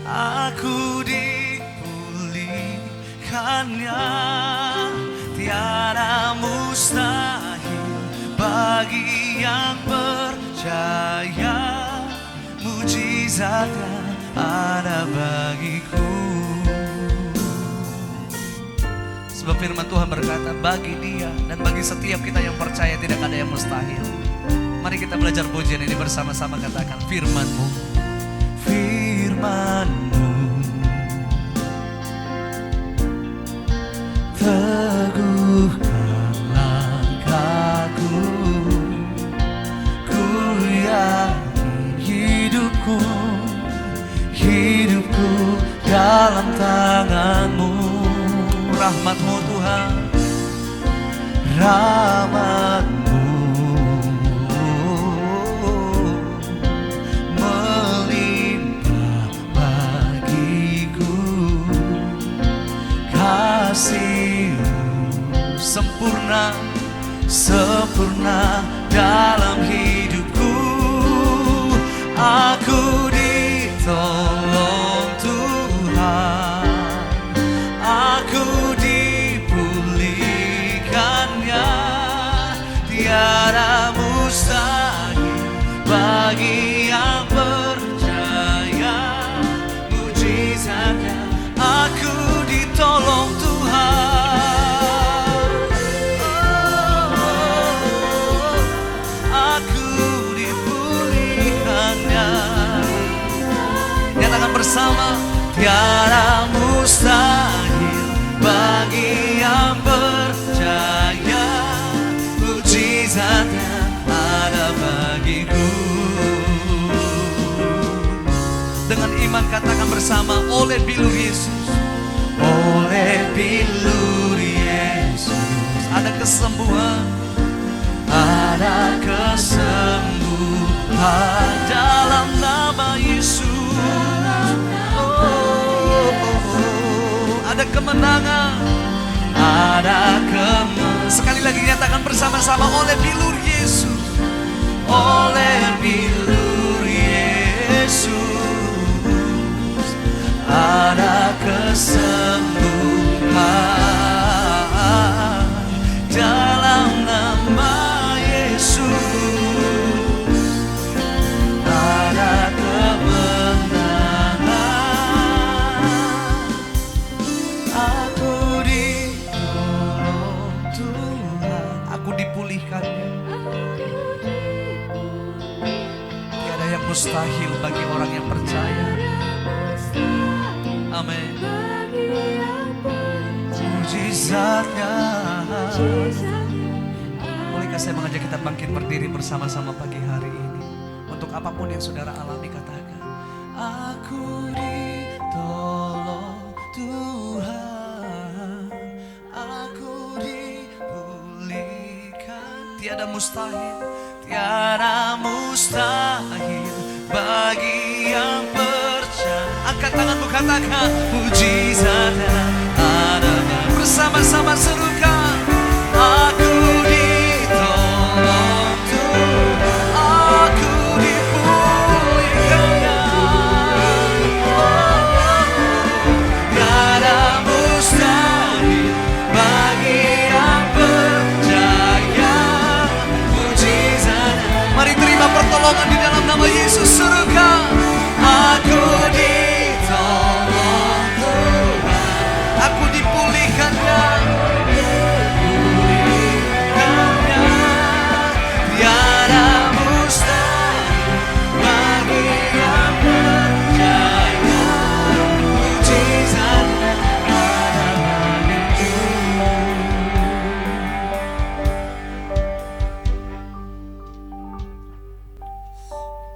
aku dipulihkannya. Tiada mustahil bagi yang percaya, mujizatnya ada bagiku. Sebab firman Tuhan berkata, bagi Dia dan bagi setiap kita yang percaya tidak ada yang mustahil. Mari kita belajar pujian ini bersama-sama, katakan firman-Mu. Firman-Mu teguhkan langkahku, ku yakin hidupku dalam tangan-Mu. Rahmat-Mu Tuhan, rahmat-Mu melimpah bagiku, kasih-Mu sempurna dalam hidupku. Aku ditolong Tuhan, aku dipulihkannya. Tiada mustahil bagi yang percaya, mujizatnya aku ditolong Tuhan. Aku dipulihkannya. Nyatakan bersama, tiada mustahil bagi yang percaya, mujizatnya ada bagiku. Dengan iman katakan bersama, oleh bilur Yesus, oleh bilur Yesus ada kesembuhan, ada kesembuhan dalam nama Yesus. Ada kemenangan, ada kemenangan. Sekali lagi nyatakan bersama-sama, oleh bilur Yesus, oleh bilur Yesus ada kesembuhan dalam nama Yesus. Ada dipulihkannya. Tiada yang mustahil bagi orang yang percaya. Amin. Mujizatnya. Bolehkah saya mengajak kita bangkit berdiri bersama-sama pagi hari ini? Untuk apapun yang saudara alami, katakan, aku ditolong Tuhan, aku dipulihkan. Tiada mustahil, tiada mustahil bagi yang percaya. Angkat tanganmu, katakan, mujizatnya ada. Bersama-sama serukan, aku ditolong Tuhan, aku dipulihkannya. Tiada mustahil bagi yang percaya, mujizatnya. Mari terima pertolongan di dalam nama Yesus. Serukan, aku ditolong Tuhan, aku dipulihkannya.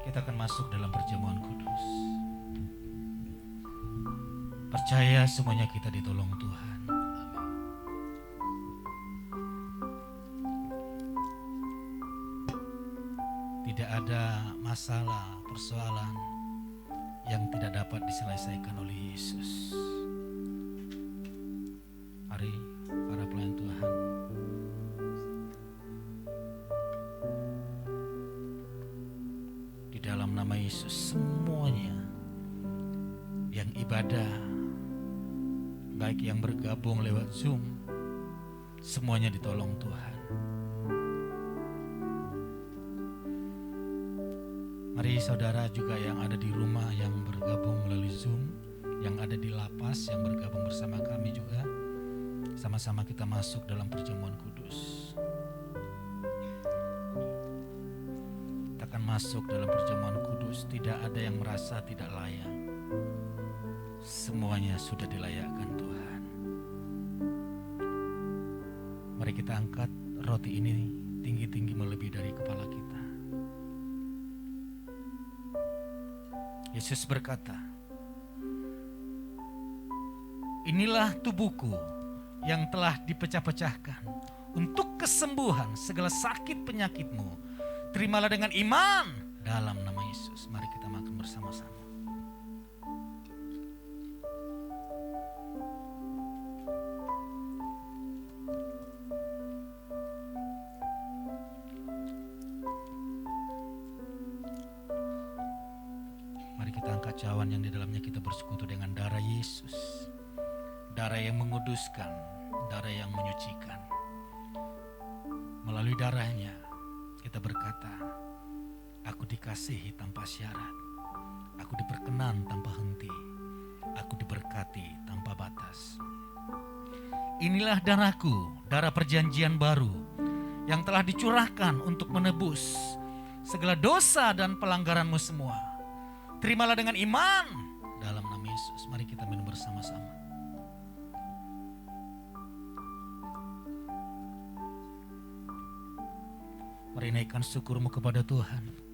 kita akan masuk dalam perjamuan kudus. Percaya semuanya kita ditolong Tuhan. Tidak ada masalah, persoalan yang tidak dapat diselesaikan oleh Yesus. Mari para pelayan Tuhan, di dalam nama Yesus semuanya yang ibadah, baik yang bergabung lewat Zoom, semuanya ditolong Tuhan. Mari saudara juga yang ada di rumah yang bergabung melalui Zoom, yang ada di lapas yang bergabung bersama kami juga, sama-sama kita masuk dalam perjamuan kudus. Kita akan masuk dalam perjamuan kudus, tidak ada yang merasa tidak layak. Semuanya sudah dilayakkan Tuhan. Mari kita angkat roti ini tinggi-tinggi melebihi dari kepala kita. Yesus berkata, inilah tubuhku yang telah dipecah-pecahkan untuk kesembuhan segala sakit penyakitmu. Terimalah dengan iman dalam nama Yesus. Mari kita makan bersama-sama. Mari kita angkat cawan yang di dalamnya kita bersekutu dengan darah Yesus. Darah yang menguduskan, darah yang menyucikan. Melalui darahnya kita berkata, aku dikasihi tanpa syarat. Aku diperkenan tanpa henti. Aku diberkati tanpa batas. Inilah darahku, darah perjanjian baru yang telah dicurahkan untuk menebus segala dosa dan pelanggaranmu semua. Terimalah dengan iman dalam nama Yesus. Mari kita minum bersama-sama. Mari naikkan syukurmu kepada Tuhan.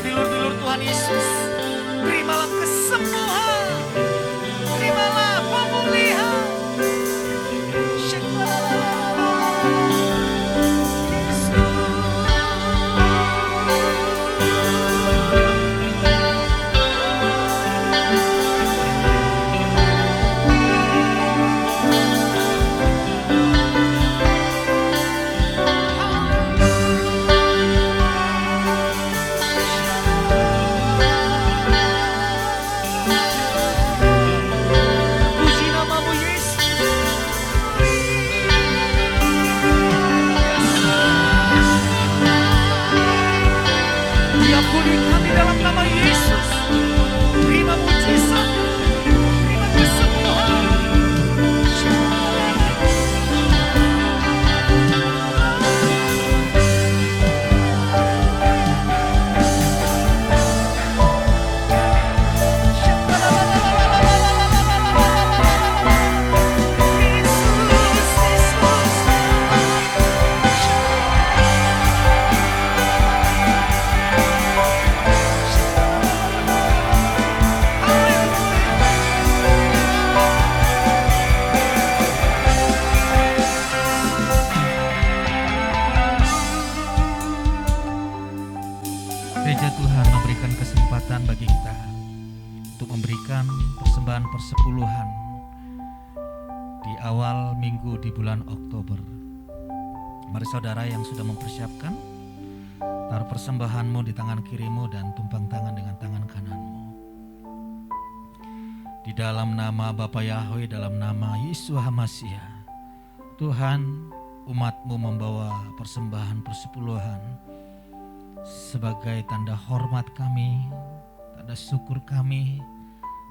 Dilur-dilur Tuhan Yesus, terimalah kesembuhan, terimalah pemulihan. Gereja Tuhan memberikan kesempatan bagi kita untuk memberikan persembahan persepuluhan di awal minggu di bulan Oktober. Mari saudara yang sudah mempersiapkan, taruh persembahanmu di tangan kirimu dan tumpang tangan dengan tangan kananmu. Di dalam nama Bapa Yahweh, dalam nama Yesus HaMashiach, Tuhan, umat-Mu membawa persembahan persepuluhan sebagai tanda hormat kami, tanda syukur kami,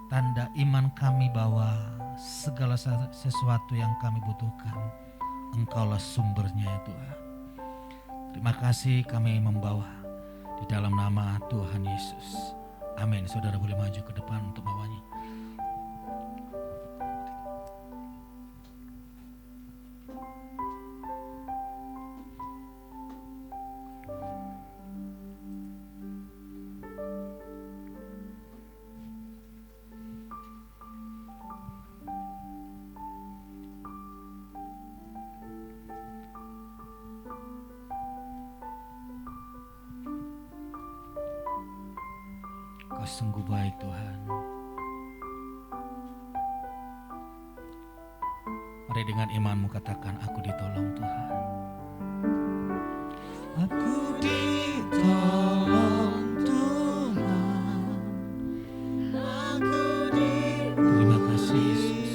tanda iman kami bahwa segala sesuatu yang kami butuhkan, Engkaulah sumbernya ya Tuhan. Terima kasih kami membawa di dalam nama Tuhan Yesus. Amin. Saudara boleh maju ke depan untuk bawanya. Kau sungguh baik Tuhan. Mari dengan imanmu katakan, aku ditolong Tuhan. Aku ditolong Tuhan. Terima kasih Yesus.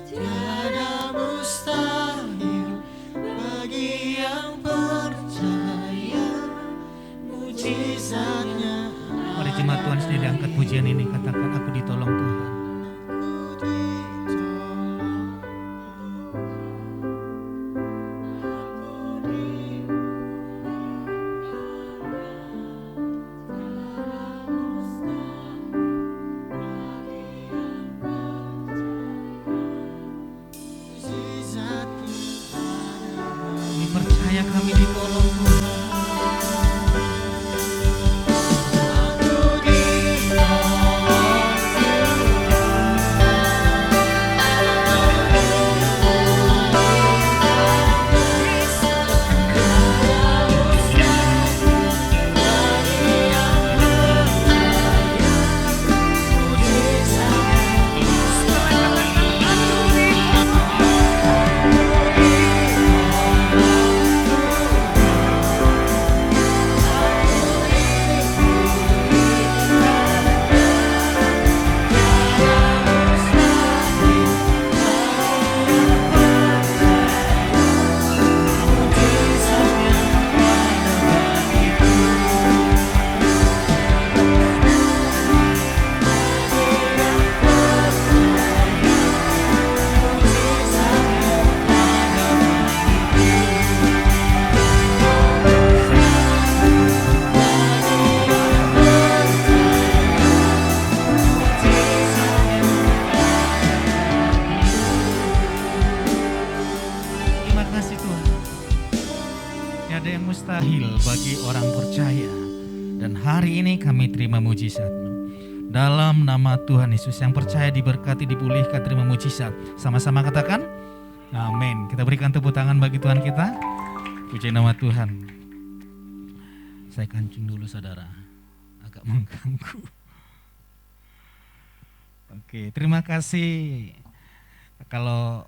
Tiada mustahil bagi yang percaya, mujizatnya. Mari jemaat Tuhan sendiri angkat pujian ini, katakan aku ditolong Tuhan. Kami percaya kami ditolong Tuhan. Terima kasih Tuhan. Tiada yang mustahil bagi orang percaya. Dan hari ini kami terima mujizat-Mu. Dalam nama Tuhan Yesus, yang percaya diberkati, dipulihkan, terima mujizat. Sama-sama katakan, amin. Kita berikan tepuk tangan bagi Tuhan kita. Puji nama Tuhan. Saya kancing dulu saudara, agak mengganggu. Oke, terima kasih. Kalau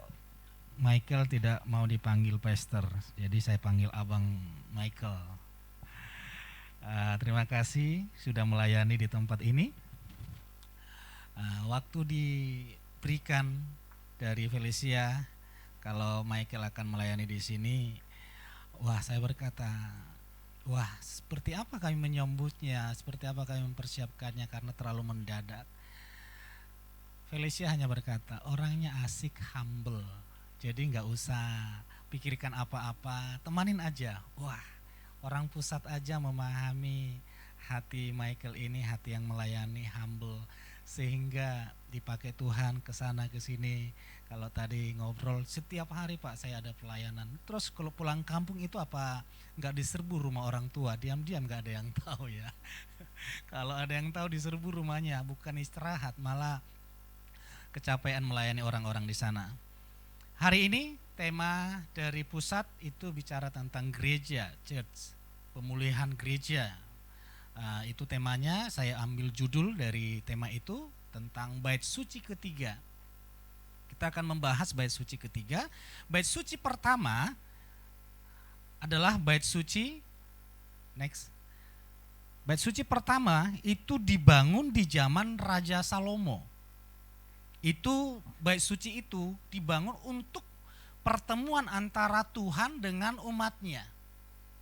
Michael tidak mau dipanggil pastor, jadi saya panggil Abang Michael. Terima kasih sudah melayani di tempat ini. Waktu diberikan dari Felicia, kalau Michael akan melayani di sini, wah saya berkata, wah seperti apa kami menyambutnya, seperti apa kami mempersiapkannya karena terlalu mendadak. Felicia hanya berkata, orangnya asik, humble. Jadi nggak usah pikirkan apa-apa, temanin aja. Wah, orang pusat aja memahami hati Michael ini, hati yang melayani, humble, sehingga dipakai Tuhan ke sana ke sini. Kalau tadi ngobrol, setiap hari Pak saya ada pelayanan. Terus kalau pulang kampung itu apa nggak diserbu rumah orang tua? Diam-diam nggak ada yang tahu ya. Kalau ada yang tahu diserbu rumahnya, bukan istirahat, malah kecapean melayani orang-orang di sana. Hari ini tema dari pusat itu bicara tentang gereja, church, pemulihan gereja. Itu temanya, saya ambil judul dari tema itu tentang bait suci ketiga. Kita akan membahas bait suci ketiga. Bait suci pertama adalah bait suci, next. Bait suci pertama itu dibangun di zaman Raja Salomo. Itu bait suci itu dibangun untuk pertemuan antara Tuhan dengan umatnya.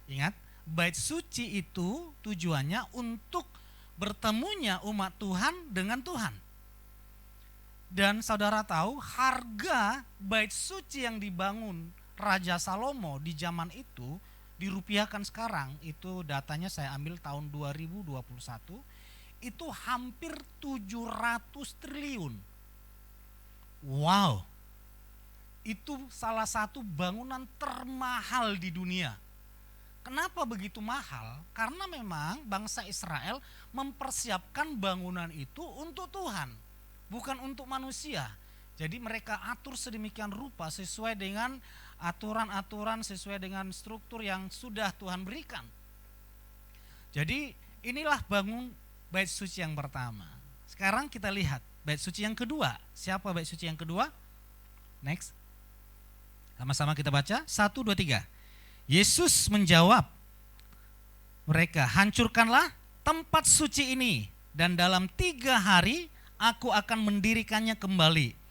Ingat, bait suci itu tujuannya untuk bertemunya umat Tuhan dengan Tuhan. Dan saudara tahu harga bait suci yang dibangun Raja Salomo di zaman itu dirupiahkan sekarang, itu datanya saya ambil tahun 2021, itu hampir 700 triliun. Wow, itu salah satu bangunan termahal di dunia. Kenapa begitu mahal? Karena memang bangsa Israel mempersiapkan bangunan itu untuk Tuhan, bukan untuk manusia. Jadi mereka atur sedemikian rupa sesuai dengan aturan-aturan, sesuai dengan struktur yang sudah Tuhan berikan. Jadi inilah bangun bait suci yang pertama. Sekarang kita lihat bait suci yang kedua. Siapa bait suci yang kedua? Next. Sama-sama kita baca. 1, 2, 3. Yesus menjawab mereka, hancurkanlah tempat suci ini dan dalam 3 hari aku akan mendirikannya kembali.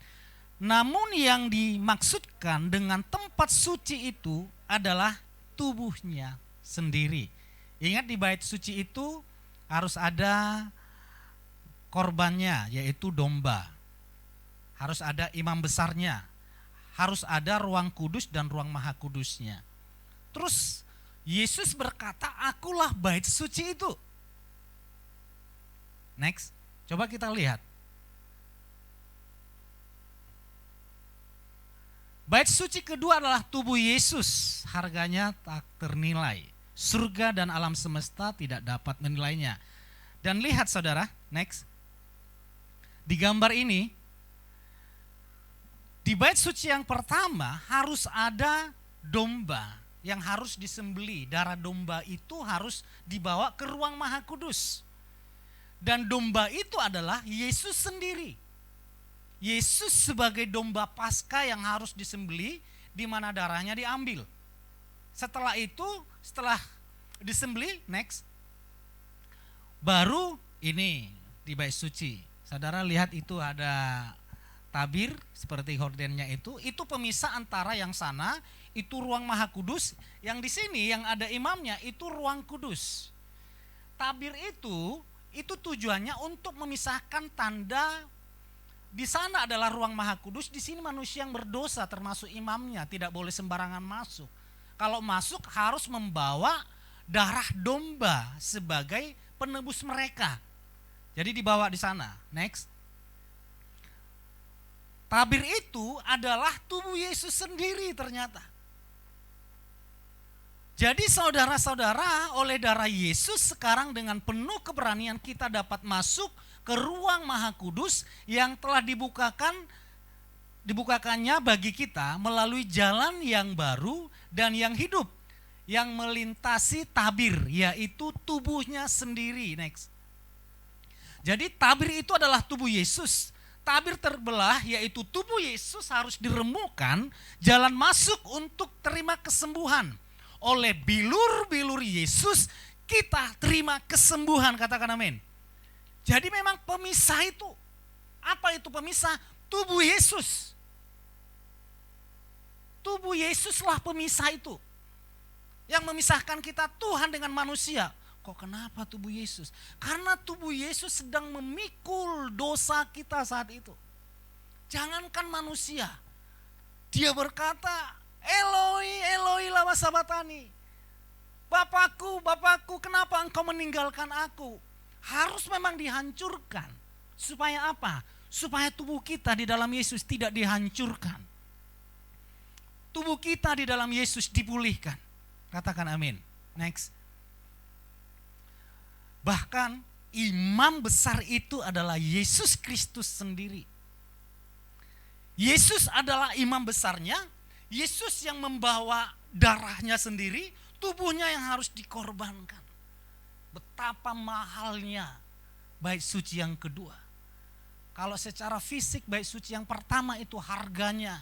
Namun yang dimaksudkan dengan tempat suci itu adalah tubuhnya sendiri. Ingat, di bait suci itu harus ada korbannya, yaitu domba. Harus ada imam besarnya. Harus ada ruang kudus dan ruang maha kudusnya. Terus Yesus berkata, akulah bait suci itu. Next, coba kita lihat. Bait suci kedua adalah tubuh Yesus, harganya tak ternilai. Surga dan alam semesta tidak dapat menilainya. Dan lihat saudara, next. Di gambar ini, di bait suci yang pertama harus ada domba yang harus disembeli. Darah domba itu harus dibawa ke ruang maha kudus. Dan domba itu adalah Yesus sendiri. Yesus sebagai domba Paskah yang harus disembeli, di mana darahnya diambil. Setelah itu, setelah disembeli, next, baru ini di bait suci. Saudara lihat itu ada tabir seperti hordennya itu pemisah antara yang sana itu ruang maha kudus, yang di sini yang ada imamnya itu ruang kudus. Tabir itu tujuannya untuk memisahkan tanda. Di sana adalah ruang maha kudus, di sini manusia yang berdosa termasuk imamnya tidak boleh sembarangan masuk. Kalau masuk harus membawa darah domba sebagai penebus mereka. Jadi dibawa di sana. Next. Tabir itu adalah tubuh Yesus sendiri ternyata. Jadi saudara-saudara, oleh darah Yesus sekarang dengan penuh keberanian kita dapat masuk ke ruang maha kudus yang telah dibukakannya bagi kita melalui jalan yang baru dan yang hidup, yang melintasi tabir, yaitu tubuhnya sendiri. Next. Jadi tabir itu adalah tubuh Yesus. Tabir terbelah, yaitu tubuh Yesus harus diremukkan, jalan masuk untuk terima kesembuhan. Oleh bilur-bilur Yesus kita terima kesembuhan, katakan amin. Jadi memang pemisah itu, apa itu pemisah? Tubuh Yesus. Tubuh Yesuslah pemisah itu. Yang memisahkan kita Tuhan dengan manusia. Kok kenapa tubuh Yesus? Karena tubuh Yesus sedang memikul dosa kita saat itu. Jangankan manusia. Dia berkata, Eloi, Eloi lama sabatani. Bapakku, Bapakku, kenapa engkau meninggalkan aku? Harus memang dihancurkan. Supaya apa? Supaya tubuh kita di dalam Yesus tidak dihancurkan. Tubuh kita di dalam Yesus dipulihkan. Katakan amin. Next. Bahkan imam besar itu adalah Yesus Kristus sendiri. Yesus adalah imam besarnya. Yesus yang membawa darahnya sendiri, tubuhnya yang harus dikorbankan. Betapa mahalnya bait suci yang kedua. Kalau secara fisik bait suci yang pertama itu harganya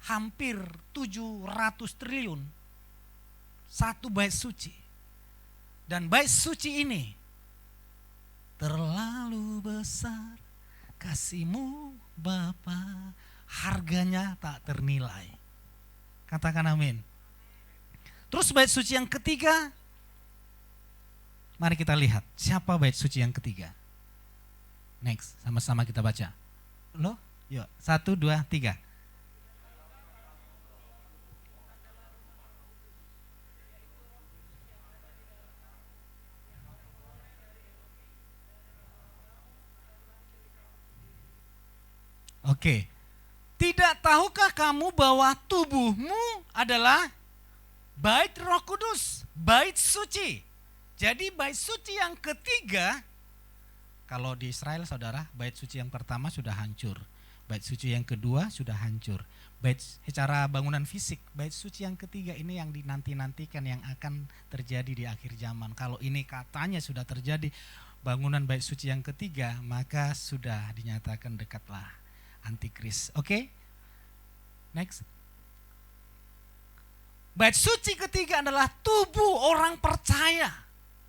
hampir 700 triliun. Satu bait suci. Dan bait suci ini terlalu besar kasih-Mu Bapa, harganya tak ternilai. Katakan amin. Terus bait suci yang ketiga, mari kita lihat siapa bait suci yang ketiga. Next, sama-sama kita baca. Loh, yuk, 1, 2, 3. Oke. Tidak tahukah kamu bahwa tubuhmu adalah bait Roh Kudus, bait suci. Jadi bait suci yang ketiga, kalau di Israel saudara, bait suci yang pertama sudah hancur. Bait suci yang kedua sudah hancur. Bait secara bangunan fisik, bait suci yang ketiga ini yang dinanti-nantikan yang akan terjadi di akhir zaman. Kalau ini katanya sudah terjadi bangunan bait suci yang ketiga, maka sudah dinyatakan dekatlah Antikris. Oke? Next. Bait suci ketiga adalah tubuh orang percaya.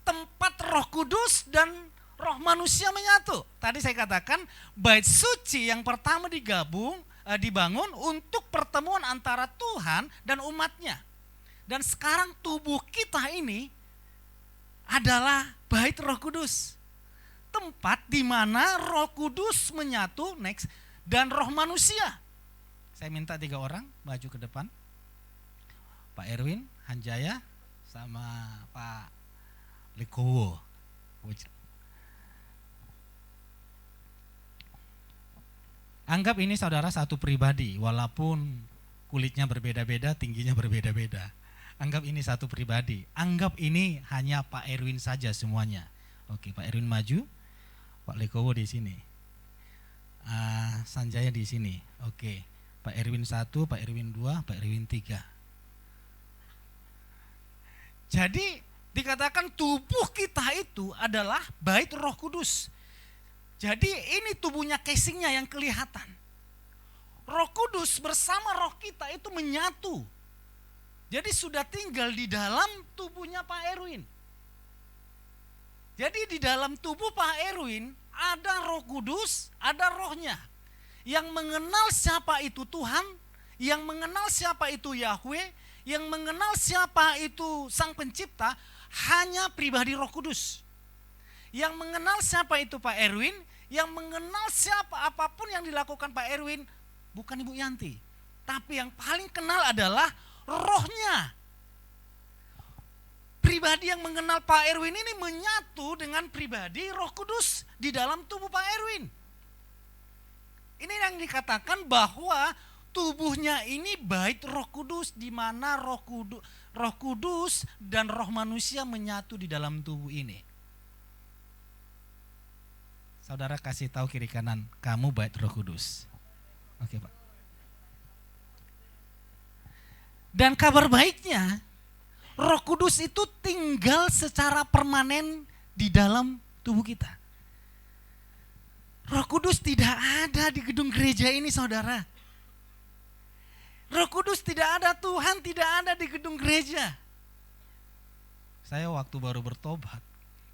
Tempat Roh Kudus dan roh manusia menyatu. Tadi saya katakan bait suci yang pertama dibangun untuk pertemuan antara Tuhan dan umatnya. Dan sekarang tubuh kita ini adalah bait Roh Kudus. Tempat di mana Roh Kudus menyatu, next, dan roh manusia. Saya minta 3 orang maju ke depan. Pak Erwin, Hanjaya, sama Pak Lekowo. Anggap ini saudara satu pribadi, walaupun kulitnya berbeda-beda, tingginya berbeda-beda. Anggap ini satu pribadi. Anggap ini hanya Pak Erwin saja semuanya. Oke, Pak Erwin maju, Pak Lekowo di sini. Sanjaya di sini. Oke. Pak Erwin 1, Pak Erwin 2, Pak Erwin 3. Jadi dikatakan tubuh kita itu adalah bait Roh Kudus. Jadi ini tubuhnya, casingnya yang kelihatan. Roh Kudus bersama roh kita itu menyatu. Jadi sudah tinggal di dalam tubuhnya Pak Erwin. Jadi di dalam tubuh Pak Erwin ada Roh Kudus, ada rohnya. Yang mengenal siapa itu Tuhan, yang mengenal siapa itu Yahweh, yang mengenal siapa itu Sang Pencipta, hanya pribadi Roh Kudus. Yang mengenal siapa itu Pak Erwin, yang mengenal siapa apapun yang dilakukan Pak Erwin, bukan Ibu Yanti. Tapi yang paling kenal adalah rohnya. Pribadi yang mengenal Pak Erwin ini menyatu dengan pribadi Roh Kudus di dalam tubuh Pak Erwin. Ini yang dikatakan bahwa tubuhnya ini bait Roh Kudus, di mana Roh Kudus dan roh manusia menyatu di dalam tubuh ini. Saudara kasih tahu kiri kanan, kamu bait Roh Kudus. Oke, Pak. Dan kabar baiknya, Roh Kudus itu tinggal secara permanen di dalam tubuh kita. Roh Kudus tidak ada di gedung gereja ini, saudara. Roh Kudus tidak ada, Tuhan tidak ada di gedung gereja. Saya waktu baru bertobat,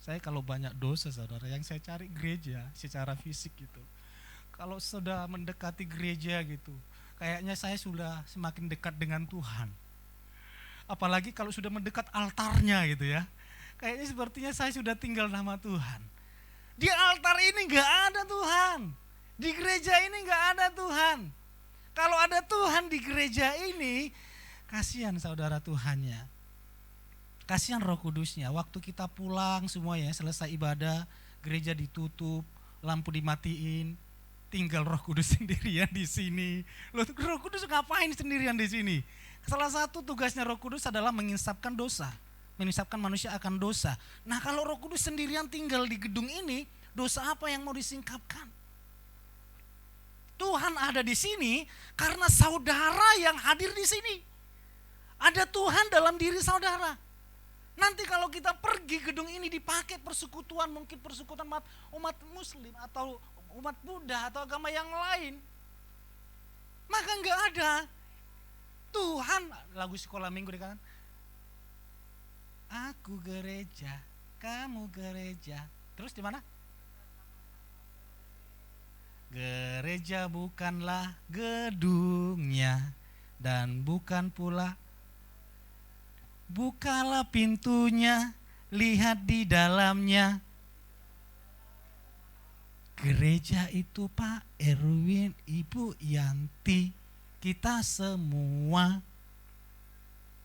saya kalau banyak dosa saudara, yang saya cari gereja secara fisik gitu. Kalau sudah mendekati gereja gitu, kayaknya saya sudah semakin dekat dengan Tuhan. Apalagi kalau sudah mendekat altarnya gitu ya. Kayaknya sepertinya saya sudah tinggal nama Tuhan. Di altar ini gak ada Tuhan. Di gereja ini gak ada Tuhan. Kalau ada Tuhan di gereja ini, kasihan saudara Tuhannya. Kasihan Roh Kudusnya. Waktu kita pulang semuanya, selesai ibadah, gereja ditutup, lampu dimatiin, tinggal Roh Kudus sendirian di sini. Loh, Roh Kudus ngapain sendirian di sini? Salah satu tugasnya Roh Kudus adalah menginsapkan dosa, menginsapkan manusia akan dosa. Nah, kalau Roh Kudus sendirian tinggal di gedung ini, dosa apa yang mau disingkapkan? Tuhan ada di sini karena saudara yang hadir di sini. Ada Tuhan dalam diri saudara. Nanti kalau kita pergi gedung ini dipakai persekutuan, mungkin persekutuan umat Muslim atau umat Buddha atau agama yang lain, maka enggak ada Tuhan. Lagu sekolah minggu dikatakan, aku gereja, kamu gereja. Terus di mana? Gereja bukanlah gedungnya, dan bukan pula. Bukalah pintunya, lihat di dalamnya. Gereja itu Pak Erwin, Ibu Yanti, kita semua.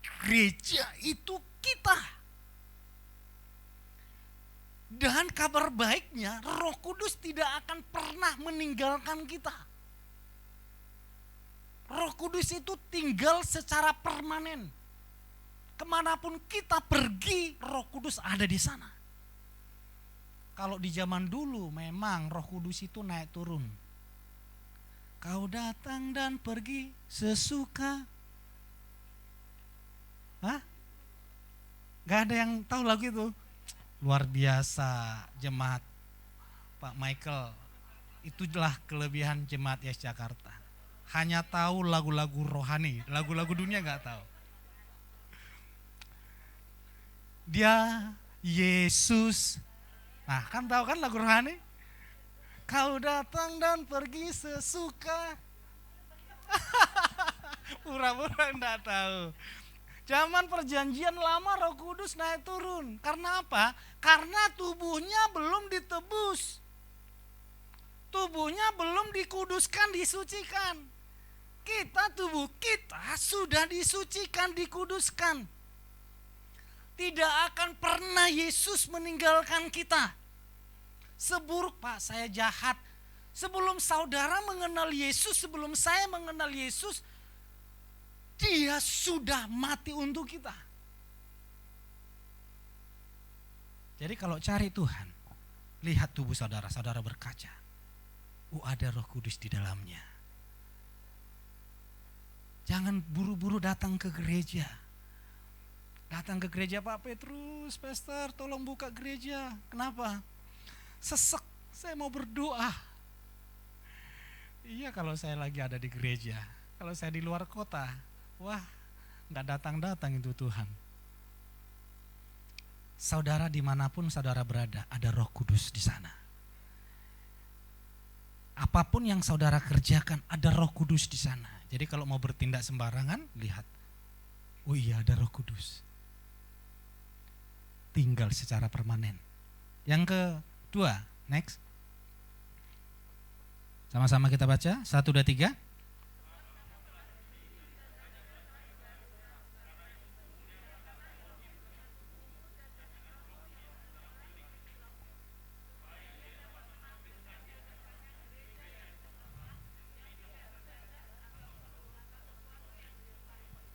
Gereja itu kita. Dan kabar baiknya, Roh Kudus tidak akan pernah meninggalkan kita. Roh Kudus itu tinggal secara permanen. Kemanapun kita pergi, Roh Kudus ada di sana. Kalau di zaman dulu memang Roh Kudus itu naik turun. Kau datang dan pergi sesuka. Hah? Gak ada yang tahu lagu itu. Luar biasa jemaat Pak Michael. Itulah kelebihan jemaat Yes Jakarta. Hanya tahu lagu-lagu rohani, lagu-lagu dunia gak tahu. Dia Yesus. Nah kan tahu kan lagu rohani? Kau datang dan pergi sesuka. Pura-pura enggak tahu. Zaman perjanjian lama Roh Kudus naik turun. Karena apa? Karena tubuhnya belum ditebus. Tubuhnya belum dikuduskan, disucikan. Tubuh kita sudah disucikan, dikuduskan. Tidak akan pernah Yesus meninggalkan kita. Seburuk Pak, saya jahat. Sebelum saudara mengenal Yesus, sebelum saya mengenal Yesus, Dia sudah mati untuk kita. Jadi kalau cari Tuhan, lihat tubuh saudara, saudara berkaca. Ada Roh Kudus di dalamnya. Jangan buru-buru datang ke gereja. Datang ke gereja, Pak Petrus, Pastor tolong buka gereja. Kenapa? Sesek, saya mau berdoa. Iya kalau saya lagi ada di gereja. Kalau saya di luar kota, wah gak datang-datang itu Tuhan. Saudara dimanapun saudara berada, ada Roh Kudus di sana. Apapun yang saudara kerjakan, ada Roh Kudus di sana. Jadi kalau mau bertindak sembarangan, lihat. Oh iya ada Roh Kudus. Tinggal secara permanen. Yang kedua, next. Sama-sama kita baca, 1, 2, 3.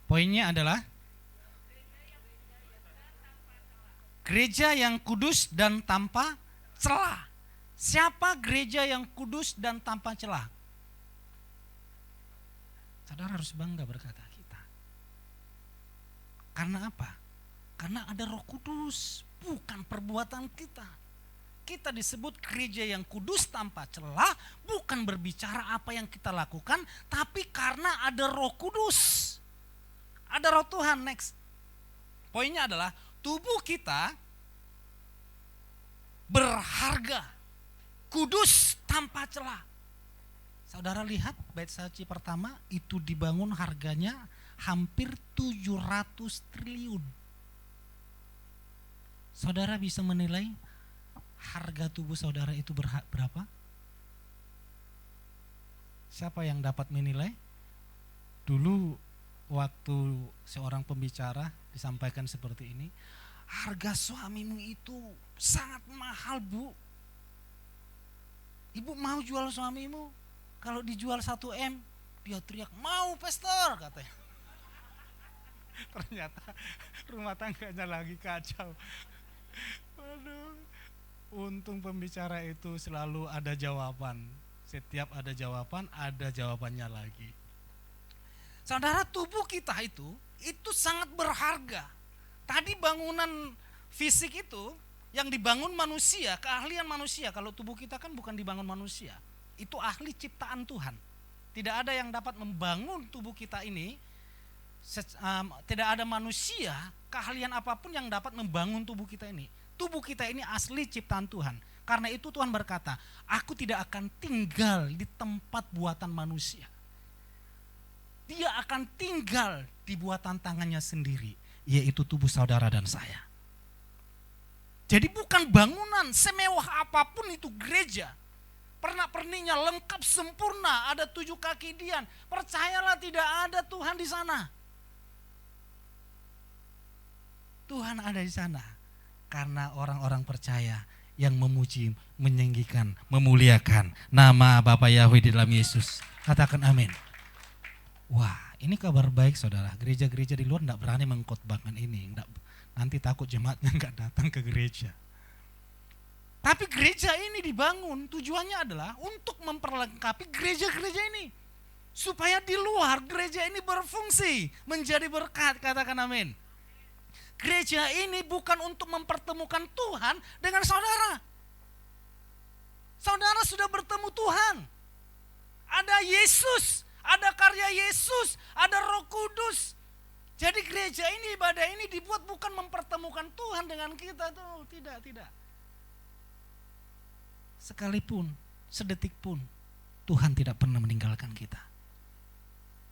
Poinnya adalah gereja yang kudus dan tanpa celah. Siapa gereja yang kudus dan tanpa celah? Saudara harus bangga berkata kita. Karena apa? Karena ada Roh Kudus, bukan perbuatan kita. Kita disebut gereja yang kudus tanpa celah, bukan berbicara apa yang kita lakukan, tapi karena ada Roh Kudus. Ada Roh Tuhan, next. Poinnya adalah tubuh kita berharga, kudus tanpa celah. Saudara lihat bait suci pertama itu dibangun harganya hampir 700 triliun. Saudara bisa menilai harga tubuh saudara itu berapa? Siapa yang dapat menilai? Dulu waktu seorang pembicara disampaikan seperti ini, harga suamimu itu sangat mahal Bu. Ibu mau jual suamimu? Kalau dijual 1 M, dia teriak, mau Pastor katanya. Ternyata rumah tangganya lagi kacau. Waduh, untung pembicara itu selalu ada jawaban. Setiap ada jawaban, ada jawabannya lagi. Saudara, tubuh kita itu sangat berharga. Tadi bangunan fisik itu yang dibangun manusia, keahlian manusia. Kalau tubuh kita kan bukan dibangun manusia. Itu ahli ciptaan Tuhan. Tidak ada yang dapat membangun tubuh kita ini. Tidak ada manusia, keahlian apapun yang dapat membangun tubuh kita ini. Tubuh kita ini asli ciptaan Tuhan. Karena itu Tuhan berkata, aku tidak akan tinggal di tempat buatan manusia. dia akan tinggal di buatan tangannya sendiri, yaitu tubuh saudara dan saya. Jadi bukan bangunan semewah apapun itu gereja. Pernak-perniknya lengkap sempurna, ada 7 kaki dian. Percayalah tidak ada Tuhan di sana. Tuhan ada di sana karena orang-orang percaya yang memuji, meninggikan, memuliakan nama Bapa Yahweh di dalam Yesus. Katakan amin. Wah, ini kabar baik saudara. Gereja-gereja di luar tidak berani mengkhotbahkan ini. Nanti takut jemaatnya nggak datang ke gereja. Tapi gereja ini dibangun tujuannya adalah untuk memperlengkapi gereja-gereja ini. Supaya di luar gereja ini berfungsi, menjadi berkat. Katakan amin. Gereja ini bukan untuk mempertemukan Tuhan dengan saudara. Saudara sudah bertemu Tuhan. Ada Yesus, ada karya Yesus, ada Roh Kudus. Jadi gereja ini, ibadah ini dibuat bukan mempertemukan Tuhan dengan kita tuh, tidak. Sekalipun, sedetik pun Tuhan tidak pernah meninggalkan kita.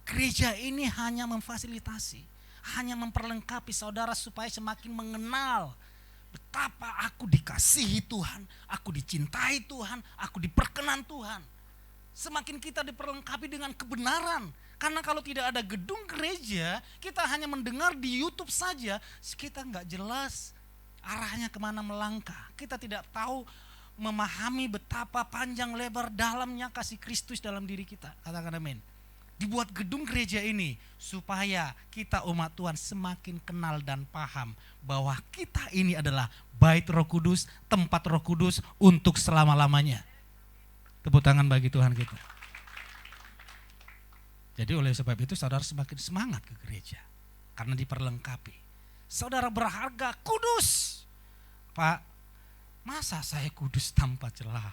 Gereja ini hanya memfasilitasi, hanya memperlengkapi saudara supaya semakin mengenal betapa aku dikasihi Tuhan, aku dicintai Tuhan, aku diperkenan Tuhan. Semakin kita diperlengkapi dengan kebenaran. Karena kalau tidak ada gedung gereja, kita hanya mendengar di YouTube saja, kita nggak jelas arahnya kemana melangkah. Kita tidak tahu memahami betapa panjang lebar dalamnya kasih Kristus dalam diri kita. Katakan amin. Dibuat gedung gereja ini supaya kita umat Tuhan semakin kenal dan paham bahwa kita ini adalah bait Roh Kudus, tempat Roh Kudus untuk selama-lamanya. Tepuk tangan bagi Tuhan kita. Jadi oleh sebab itu saudara semakin semangat ke gereja karena diperlengkapi. Saudara berharga, kudus. Pak, masa saya kudus tanpa celah?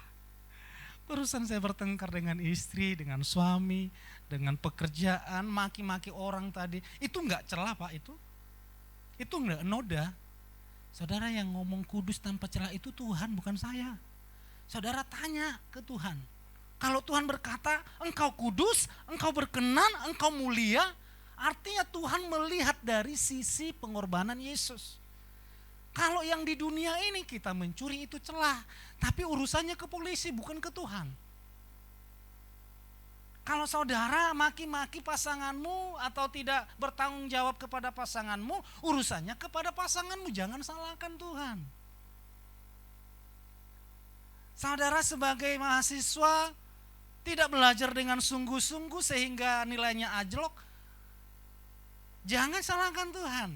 Barusan saya bertengkar dengan istri, dengan suami, dengan pekerjaan, maki-maki orang tadi. Itu enggak celah Pak itu. Itu enggak noda. Saudara yang ngomong kudus tanpa celah itu Tuhan, bukan saya. Saudara tanya ke Tuhan. Kalau Tuhan berkata engkau kudus, engkau berkenan, engkau mulia, artinya Tuhan melihat dari sisi pengorbanan Yesus. Kalau yang di dunia ini kita mencuri itu celah, tapi urusannya ke polisi bukan ke Tuhan. Kalau saudara maki-maki pasanganmu atau tidak bertanggung jawab kepada pasanganmu, urusannya kepada pasanganmu, jangan salahkan Tuhan. Saudara sebagai mahasiswa tidak belajar dengan sungguh-sungguh sehingga nilainya anjlok, jangan salahkan Tuhan.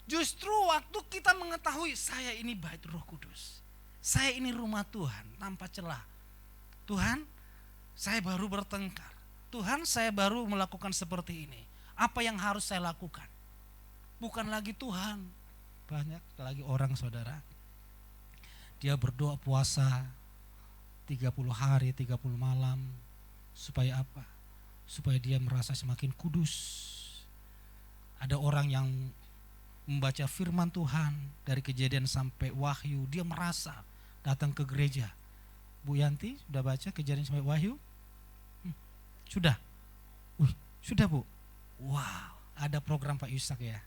Justru waktu kita mengetahui saya ini bait Roh Kudus, saya ini rumah Tuhan tanpa celah. Tuhan, saya baru bertengkar. Tuhan, saya baru melakukan seperti ini. Apa yang harus saya lakukan? Bukan lagi Tuhan. Banyak lagi orang saudara, dia berdoa puasa 30 hari, 30 malam. Supaya apa? Supaya dia merasa semakin kudus. Ada orang yang membaca firman Tuhan dari Kejadian sampai Wahyu, dia merasa datang ke gereja. Bu Yanti sudah baca Kejadian sampai Wahyu? Sudah? Sudah Bu? Wow, ada program Pak Yusak ya.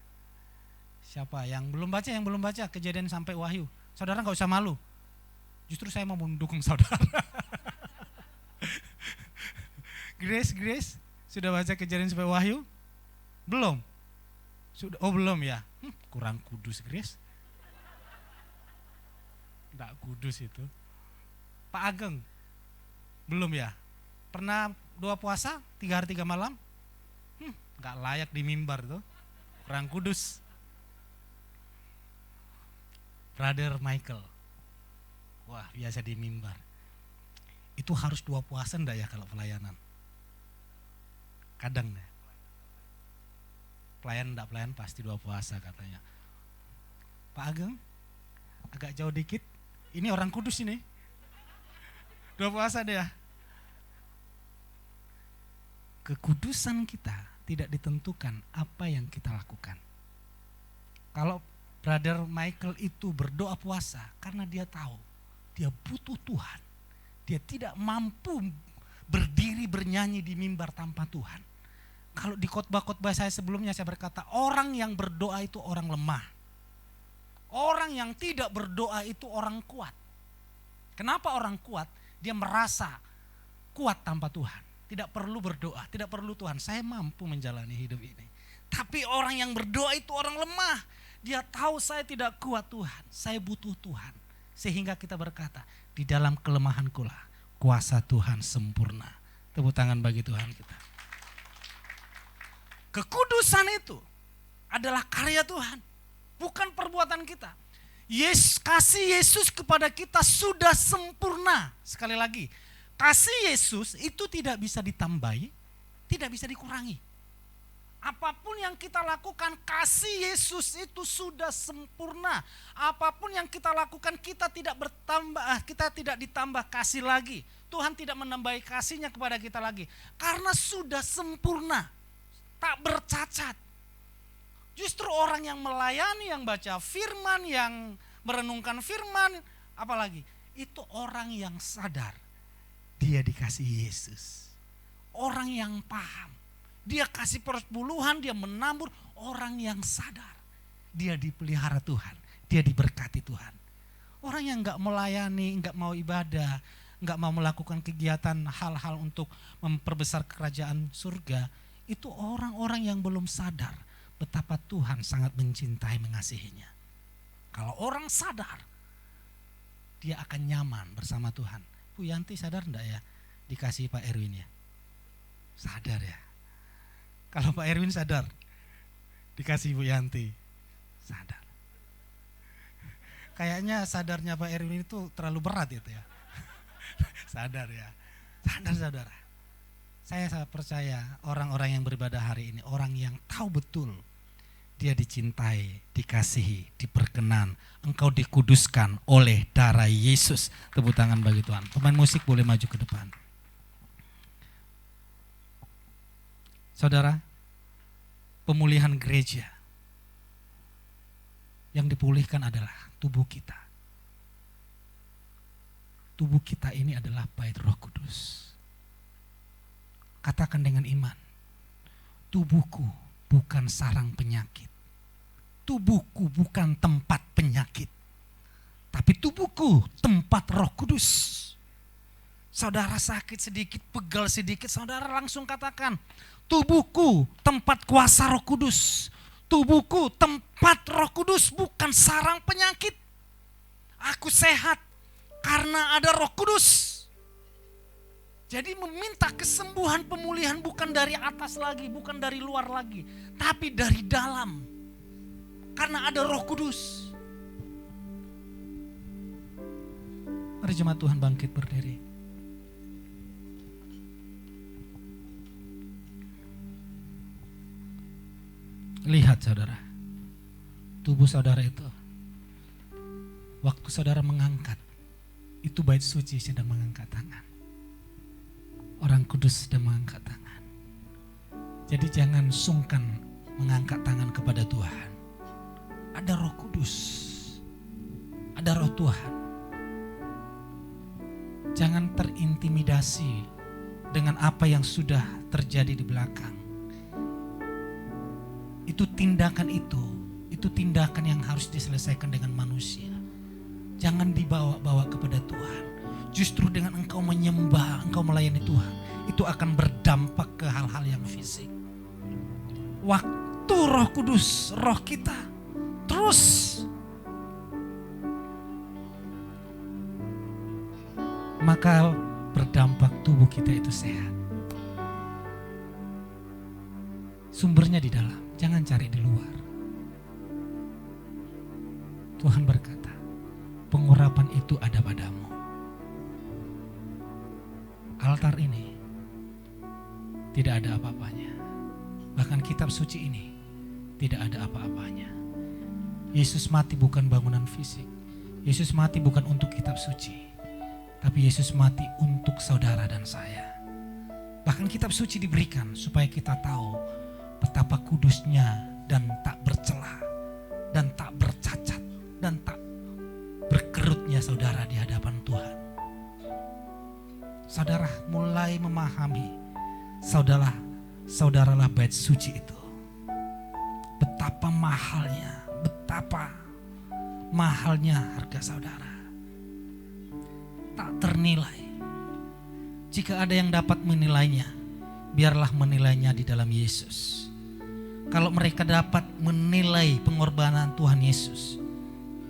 Siapa yang belum baca? Yang belum baca Kejadian sampai Wahyu, saudara gak usah malu. Justru saya mau mendukung saudara. Grace, sudah baca Kejadian sampai Wahyu? Belum? Sudah, oh belum ya? Kurang kudus Grace. Enggak kudus itu. Pak Ageng? Belum ya? Pernah doa puasa 3 hari 3 malam? Enggak layak di mimbar tuh. Kurang kudus. Brother Michael. Wah, biasa di mimbar. Itu harus 2 puasa enggak ya kalau pelayanan? Kadang ya. Pelayan enggak pelayan pasti 2 puasa katanya. Pak Ageng, agak jauh dikit. Ini orang kudus ini. 2 puasa dia. Kekudusan kita tidak ditentukan apa yang kita lakukan. Kalau Brother Michael itu berdoa puasa karena dia tahu dia butuh Tuhan. Dia tidak mampu berdiri bernyanyi di mimbar tanpa Tuhan. Kalau di khotbah-khotbah saya sebelumnya saya berkata, orang yang berdoa itu orang lemah. Orang yang tidak berdoa itu orang kuat. Kenapa orang kuat? Dia merasa kuat tanpa Tuhan. Tidak perlu berdoa, tidak perlu Tuhan. Saya mampu menjalani hidup ini. Tapi orang yang berdoa itu orang lemah. Dia tahu saya tidak kuat Tuhan, saya butuh Tuhan. Sehingga kita berkata, di dalam kelemahanku lah kuasa Tuhan sempurna. Tepuk tangan bagi Tuhan kita. Kekudusan itu adalah karya Tuhan, bukan perbuatan kita. Kasih Yesus kepada kita sudah sempurna. Sekali lagi, kasih Yesus itu tidak bisa ditambahi, tidak bisa dikurangi. Apapun yang kita lakukan, kasih Yesus itu sudah sempurna. Apapun yang kita lakukan, kita tidak ditambah kasih lagi. Tuhan tidak menambahi kasihnya kepada kita lagi. Karena sudah sempurna, tak bercacat. Justru orang yang melayani, yang baca firman, yang merenungkan firman, apalagi, itu orang yang sadar dia dikasih Yesus. Orang yang paham. Dia kasih persepuluhan, dia menabur, orang yang sadar. Dia dipelihara Tuhan, dia diberkati Tuhan. Orang yang gak melayani, gak mau ibadah, gak mau melakukan kegiatan hal-hal untuk memperbesar kerajaan surga, itu orang-orang yang belum sadar betapa Tuhan sangat mencintai, mengasihinya. Kalau orang sadar, dia akan nyaman bersama Tuhan. Bu Yanti sadar enggak ya dikasih Pak Erwin ya? Sadar ya. Kalau Pak Erwin sadar, dikasih Bu Yanti, sadar. Kayaknya sadarnya Pak Erwin itu terlalu berat itu ya. Sadar ya, sadar saudara. Saya percaya orang-orang yang beribadah hari ini, orang yang tahu betul dia dicintai, dikasihi, diperkenan, engkau dikuduskan oleh darah Yesus. Tepuk tangan bagi Tuhan. Pemain musik boleh maju ke depan. Saudara, pemulihan gereja yang dipulihkan adalah tubuh kita. Tubuh kita ini adalah bait Roh Kudus. Katakan dengan iman, tubuhku bukan sarang penyakit. Tubuhku bukan tempat penyakit. Tapi tubuhku tempat Roh Kudus. Saudara sakit sedikit, pegal sedikit, saudara langsung katakan, tubuhku tempat kuasa Roh Kudus. Tubuhku tempat Roh Kudus, bukan sarang penyakit. Aku sehat karena ada Roh Kudus. Jadi meminta kesembuhan, pemulihan bukan dari atas lagi, bukan dari luar lagi, tapi dari dalam. Karena ada Roh Kudus. Mari jemaat Tuhan bangkit berdiri. Lihat saudara, tubuh saudara itu, waktu saudara mengangkat, itu bait suci sedang mengangkat tangan. Orang kudus sedang mengangkat tangan. Jadi jangan sungkan mengangkat tangan kepada Tuhan. Ada Roh Kudus, ada Roh Tuhan. Jangan terintimidasi dengan apa yang sudah terjadi di belakang. Itu tindakan yang harus diselesaikan dengan manusia. Jangan dibawa-bawa kepada Tuhan. Justru dengan engkau menyembah, engkau melayani Tuhan, itu akan berdampak ke hal-hal yang fisik. Waktu Roh Kudus, roh kita terus maka berdampak tubuh kita itu sehat. Sumbernya di dalam, jangan cari di luar. Tuhan berkata, pengurapan itu ada padamu. Altar ini tidak ada apa-apanya. Bahkan kitab suci ini tidak ada apa-apanya. Yesus mati bukan bangunan fisik. Yesus mati bukan untuk kitab suci. Tapi Yesus mati untuk saudara dan saya. Bahkan kitab suci diberikan supaya kita tahu betapa kudusnya dan tak bercela dan tak bercacat dan tak berkerutnya saudara di hadapan Tuhan. Saudara mulai memahami, saudaralah bait suci itu. Betapa mahalnya harga saudara. Tak ternilai. Jika ada yang dapat menilainya, biarlah menilainya di dalam Yesus. Kalau mereka dapat menilai pengorbanan Tuhan Yesus,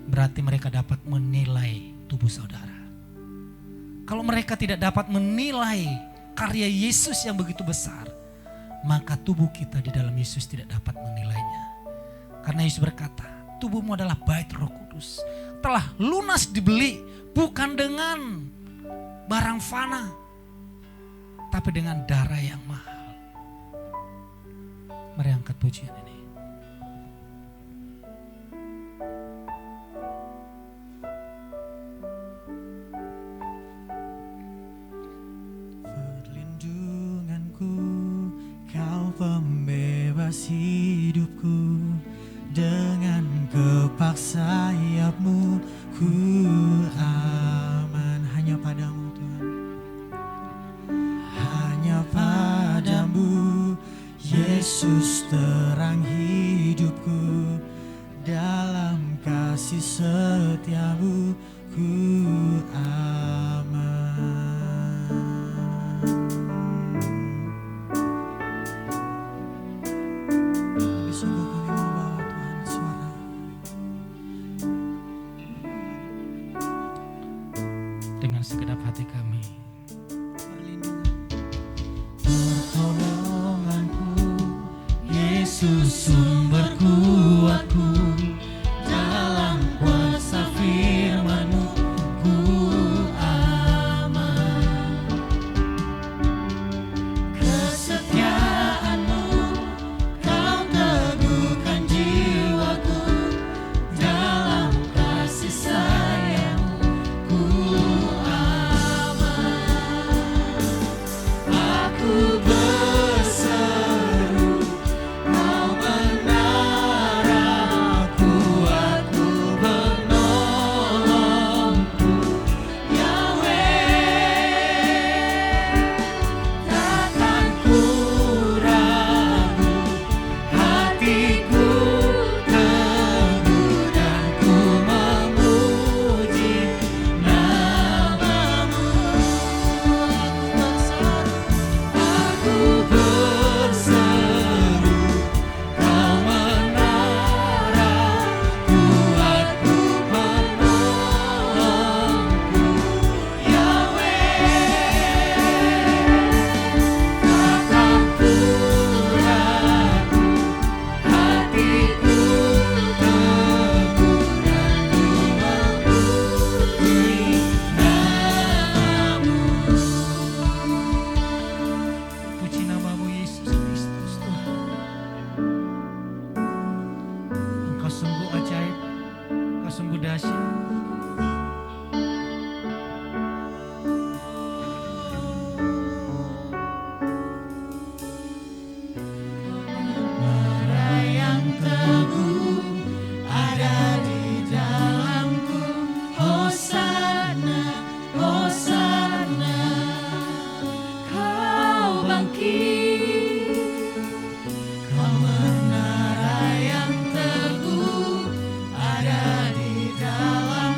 berarti mereka dapat menilai tubuh saudara. Kalau mereka tidak dapat menilai karya Yesus yang begitu besar, maka tubuh kita di dalam Yesus tidak dapat menilainya. Karena Yesus berkata, tubuhmu adalah bait Roh Kudus, telah lunas dibeli bukan dengan barang fana, tapi dengan darah yang mahal. Mari angkat pujian ini. Perlindunganku, Kau pembebas hidupku. Dengan kepak sayap-Mu ku aman. Hanya padamu Tuhan, hanya padamu Yesus terang hidupku. Dalam kasih setia-Mu ku aman. Lebih sungguh kami membawa Tuhan suara. Dengan segenap hati kami, Pertolonganku, Yesus sumber kuatku. Dalam kuasa firman-Mu ku aman. Kesetiaan-Mu Kau teguhkan jiwaku. Dalam kasih sayang-Mu ku aman. Aku berseru, Kau menara, kuatku penolongku. Yahweh, takkan ku ragu, hatiku teguh dan ku memuji nama-Mu. Aku berseru, Kau menara, kuatku penolongku. Yahweh, takkan ku ragu, hatiku teguh dan ku memuji nama-Mu. puji nama-Mu Yesus Kristus Tuhan. Engkau sungguh ajaib, Engkau sungguh dahsyat. Menara yang teguh ada di dalamku. Hosana, Hosana. Kau bangkit, Kau menara yang teguh ada di dalam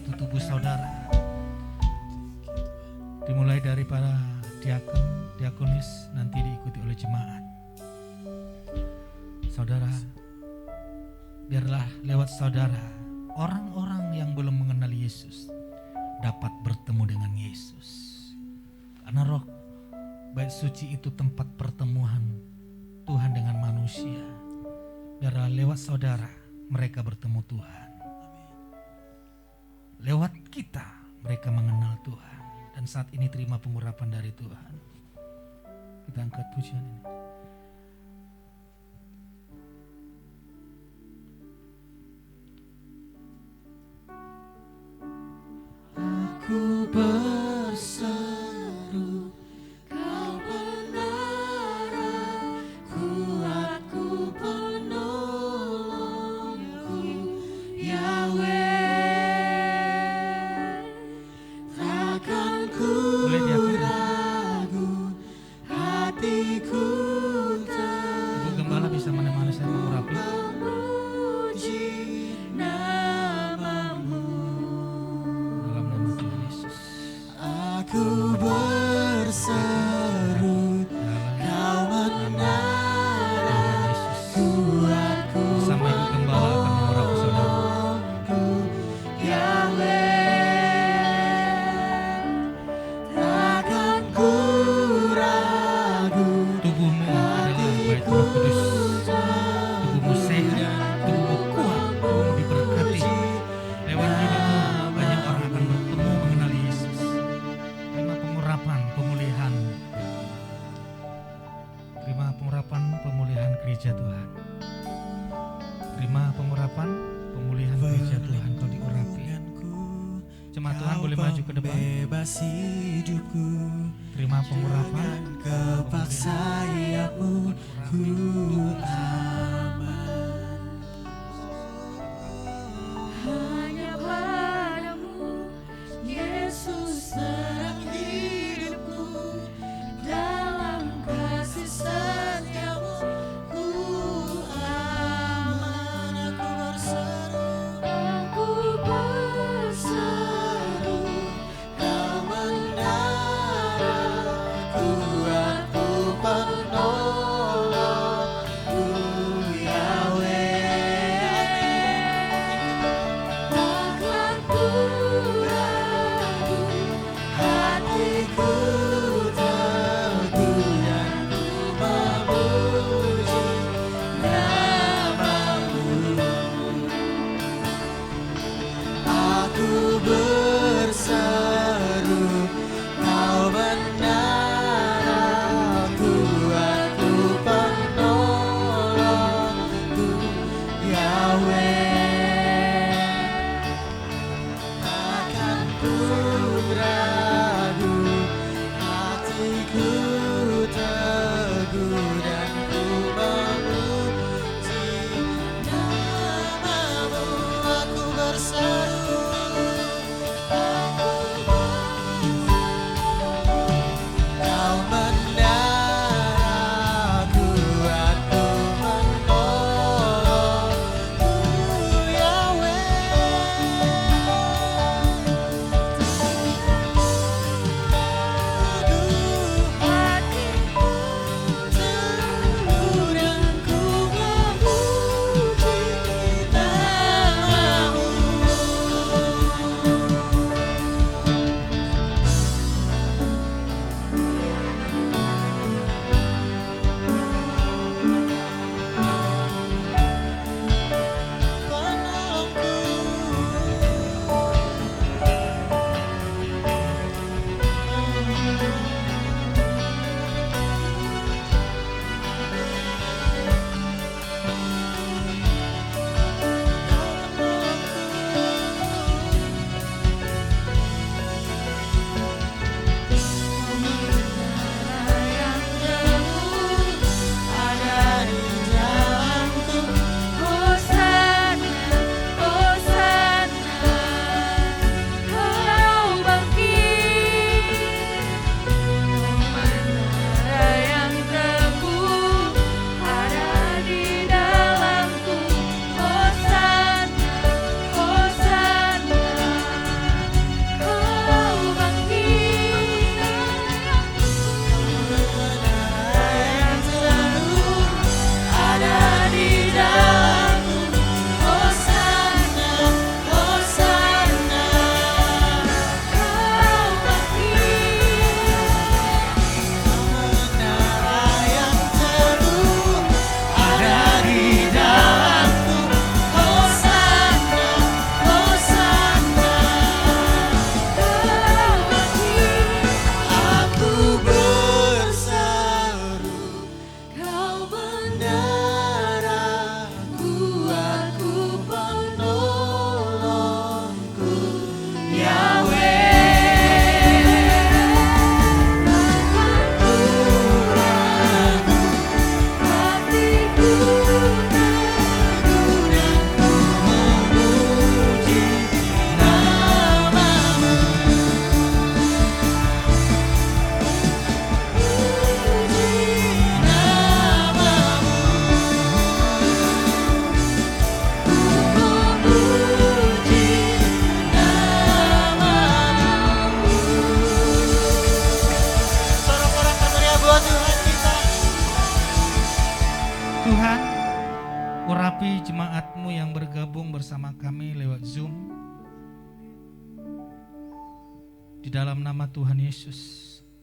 satu tubuh saudara. Dimulai dari para diakon, diakonis, nanti diikuti oleh jemaat. Saudara, biarlah lewat saudara, orang-orang yang belum mengenal Yesus dapat bertemu dengan Yesus. Karena roh bait suci itu tempat pertemuan Tuhan dengan manusia. Biarlah lewat saudara mereka bertemu Tuhan. Lewat kita mereka mengenal Tuhan. Dan saat ini terima pengurapan dari Tuhan. Kita angkat pujian ini. Aku berseru, Kau menara, kuatku, penolongku, Yahweh. Takkan ku ragu, hatiku Ibu Gembala bisa menemani saya mengurapi. memuji namamu. Dalam nama Tuhan Yesus. Aku berseru, Kau menara, kuatku, Bersama Ibu Gembala akan mengurapi saudara. Yahweh. Takkan ku ragu, Tubuhmu adalah bait Roh Kudus. Tubuhmu sehat, tubuhmu kuat, tubuhmu diberkati. Lewat hidupmu banyak orang akan bertemu mengenal Yesus. Terima pengurapan, pemulihan. Terima pengurapan, pemulihan gereja Tuhan. Terima pengurapan, pemulihan gereja Tuhan. Kau diurapi. Jemaat Tuhan boleh maju ke depan. bebas hidupku, Terima pengurapan. kepaksa sayapmu, ku aman. Hanya padamu, Yesus terang hidupku. Dalam kasih setiamu, ku aman. Aku berseru, Kau menara, kuatku, penolongku, Di dalam nama Tuhan Yesus,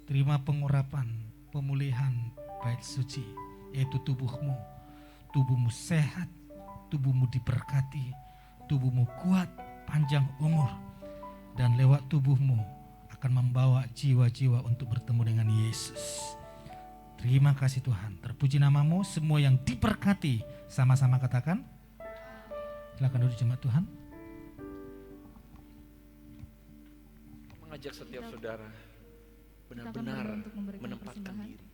terima pengurapan, pemulihan bait suci, yaitu tubuhmu. Tubuhmu sehat, tubuhmu diberkati, tubuhmu kuat, panjang umur, dan lewat tubuhmu akan membawa jiwa-jiwa untuk bertemu dengan Yesus. Terima kasih Tuhan, terpuji namamu. Semua yang diberkati sama-sama katakan. Silakan duduk jemaat Tuhan. Mengajak setiap saudara Kita akan benar-benar berdoa untuk memberikan menempatkan persembahan. diri.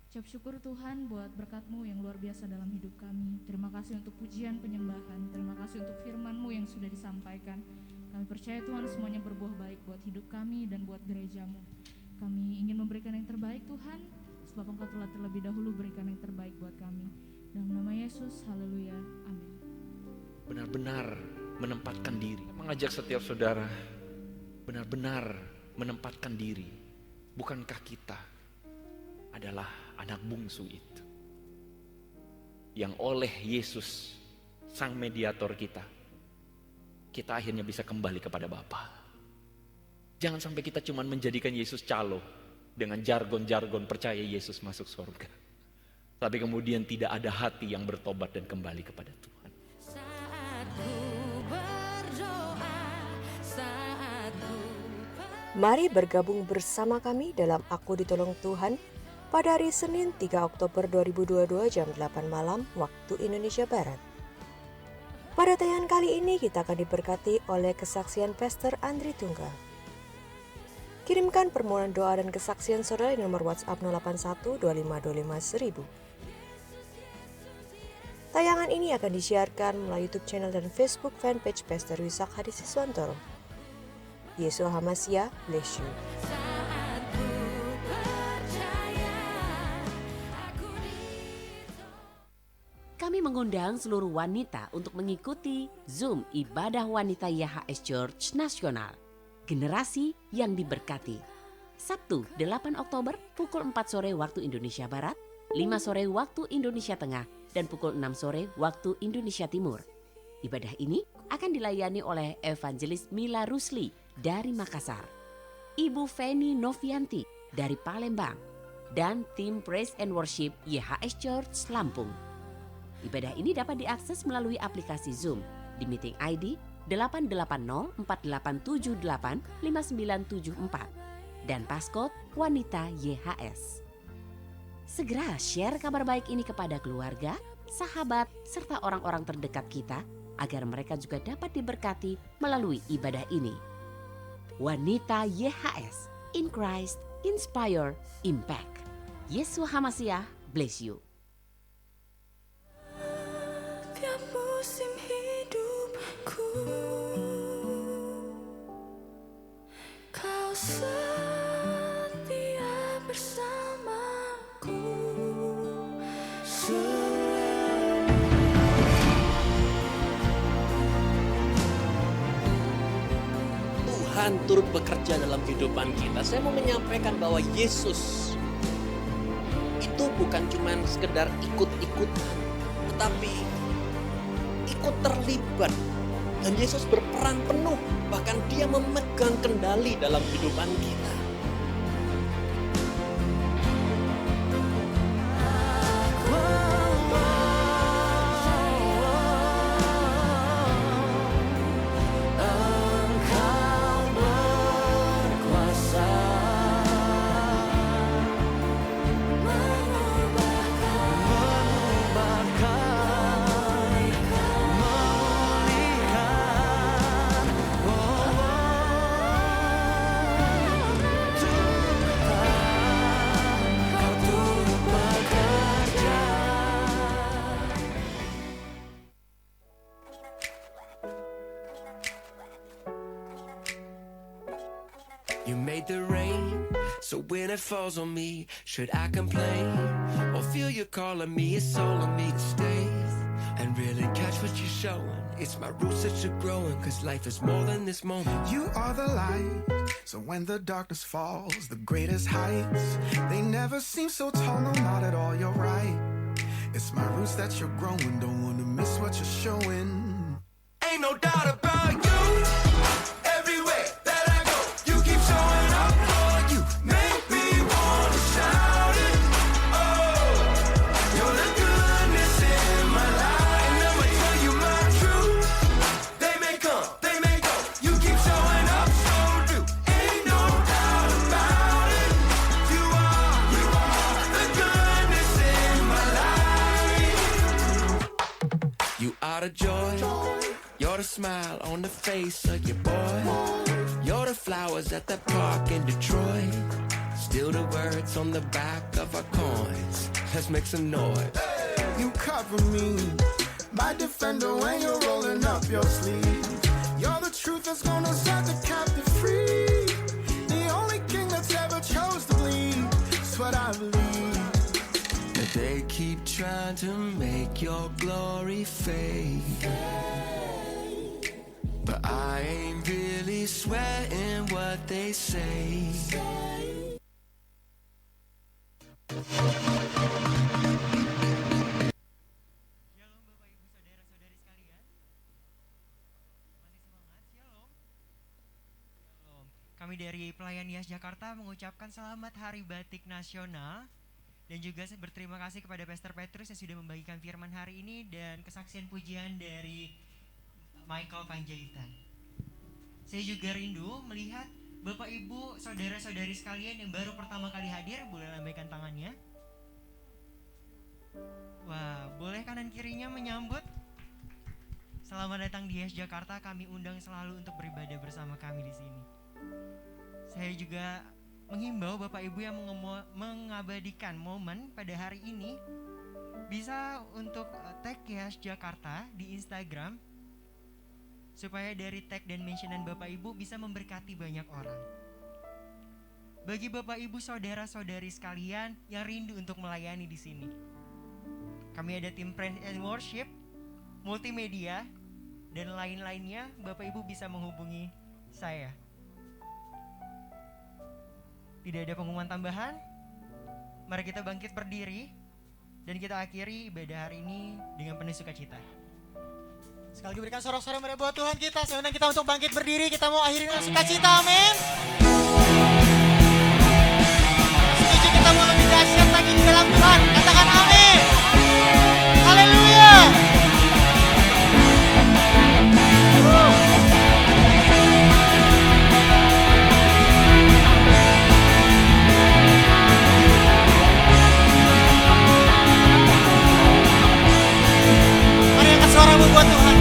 Ucap syukur Tuhan buat berkat-Mu yang luar biasa dalam hidup kami. Terima kasih untuk pujian penyembahan. Terima kasih untuk firman-Mu yang sudah disampaikan. Kami percaya Tuhan semuanya berbuah baik buat hidup kami dan buat gereja-Mu. Kami ingin memberikan yang terbaik Tuhan, sebab Engkau telah terlebih dahulu berikan yang terbaik buat kami. Dalam nama Yesus, haleluya, amin. Benar-benar menempatkan diri. Mengajak setiap saudara benar-benar menempatkan diri. Bukankah kita adalah anak bungsu itu yang oleh Yesus sang mediator kita akhirnya bisa kembali kepada Bapa. Jangan sampai kita cuma menjadikan Yesus calo dengan jargon-jargon percaya Yesus masuk surga, tapi kemudian tidak ada hati yang bertobat dan kembali kepada Tuhan. Mari bergabung bersama kami dalam Aku Ditolong Tuhan pada hari Senin 3 Oktober 2022 jam 8 malam waktu Indonesia Barat. Pada tayangan kali ini kita akan diberkati oleh kesaksian Pastor Andri Tunggal. Kirimkan permohonan doa dan kesaksian saudara di nomor WhatsApp 081 2525 1000. Tayangan ini akan disiarkan melalui YouTube channel dan Facebook fanpage Pastor Wisak Hadisiswantoro. Yesua Hamasia, bless you. Kami mengundang seluruh wanita untuk mengikuti Zoom Ibadah Wanita YHS Church Nasional. Generasi yang diberkati. Sabtu 8 Oktober pukul 4 sore waktu Indonesia Barat, 5 sore waktu Indonesia Tengah, dan pukul 6 sore waktu Indonesia Timur. Ibadah ini akan dilayani oleh Evangelis Mila Rusli dari Makassar, Ibu Feni Novianti dari Palembang, dan tim Praise and Worship YHS Church Lampung. Ibadah ini dapat diakses melalui aplikasi Zoom di meeting ID 88048785974 dan passcode Wanita YHS. Segera share kabar baik ini kepada keluarga, sahabat, serta orang-orang terdekat kita agar mereka juga dapat diberkati melalui ibadah ini. Wanita YHS, in Christ, inspire, impact. Yesua Hamasiah, bless you. Tiap musim hidupku, Kau setia bersamaku. Tuhan turut bekerja dalam kehidupan kita. Saya mau menyampaikan bahwa Yesus itu bukan cuma sekedar ikut-ikutan, tetapi ikut terlibat. Dan Yesus berperan penuh, bahkan dia memegang kendali dalam kehidupan kita. You made the rain, so when it falls on me, should I complain? Or feel you calling me, it's all on me to stay and really catch what you're showing. It's my roots that you're growing, cause life is more than this moment. You are the light, so when the darkness falls, the greatest heights, they never seem so tall, no, not at all, you're right. It's my roots that you're growing, don't wanna miss what you're showing. Ain't no doubt about you, everywhere that I smile on the face of your boy. You're the flowers at the park in Detroit. Still the words on the back of our coins. Let's make some noise. You cover me, my defender, when you're rolling up your sleeve. You're the truth that's gonna set the captive free. The only king that's ever chose to bleed. That's what I believe. But they keep trying to make your glory fade. But I ain't really sweating what they say. Kami dari Pelayan Yas Jakarta mengucapkan selamat Hari Batik Nasional dan juga berterima kasih kepada Pastor Petrus yang sudah membagikan firman hari ini dan kesaksian pujian dari Michael Panjaitan. Saya juga rindu melihat Bapak Ibu, saudara-saudari sekalian yang baru pertama kali hadir, boleh lambaikan tangannya. Wah, boleh kanan kirinya menyambut. Selamat datang di Yas Jakarta, kami undang selalu untuk beribadah bersama kami di sini. Saya juga menghimbau Bapak Ibu yang mengabadikan momen pada hari ini bisa untuk tag Yas Jakarta di Instagram supaya dari tag dan mentionan Bapak Ibu bisa memberkati banyak orang. Bagi Bapak Ibu saudara-saudari sekalian yang rindu untuk melayani di sini, kami ada tim Praise and Worship, multimedia dan lain-lainnya. Bapak Ibu bisa menghubungi saya. Tidak ada pengumuman tambahan. Mari kita bangkit berdiri dan kita akhiri ibadah hari ini dengan penuh sukacita. Sekali lagi berikan sorak-sorai pada buat Tuhan kita. Saya undang kita untuk bangkit berdiri. Kita mau akhiri dengan sukacita, amin. Setuju kita mau lebih dahsyat lagi di dalam Tuhan. Katakan amin. Haleluya. Suaramu buat Tuhan.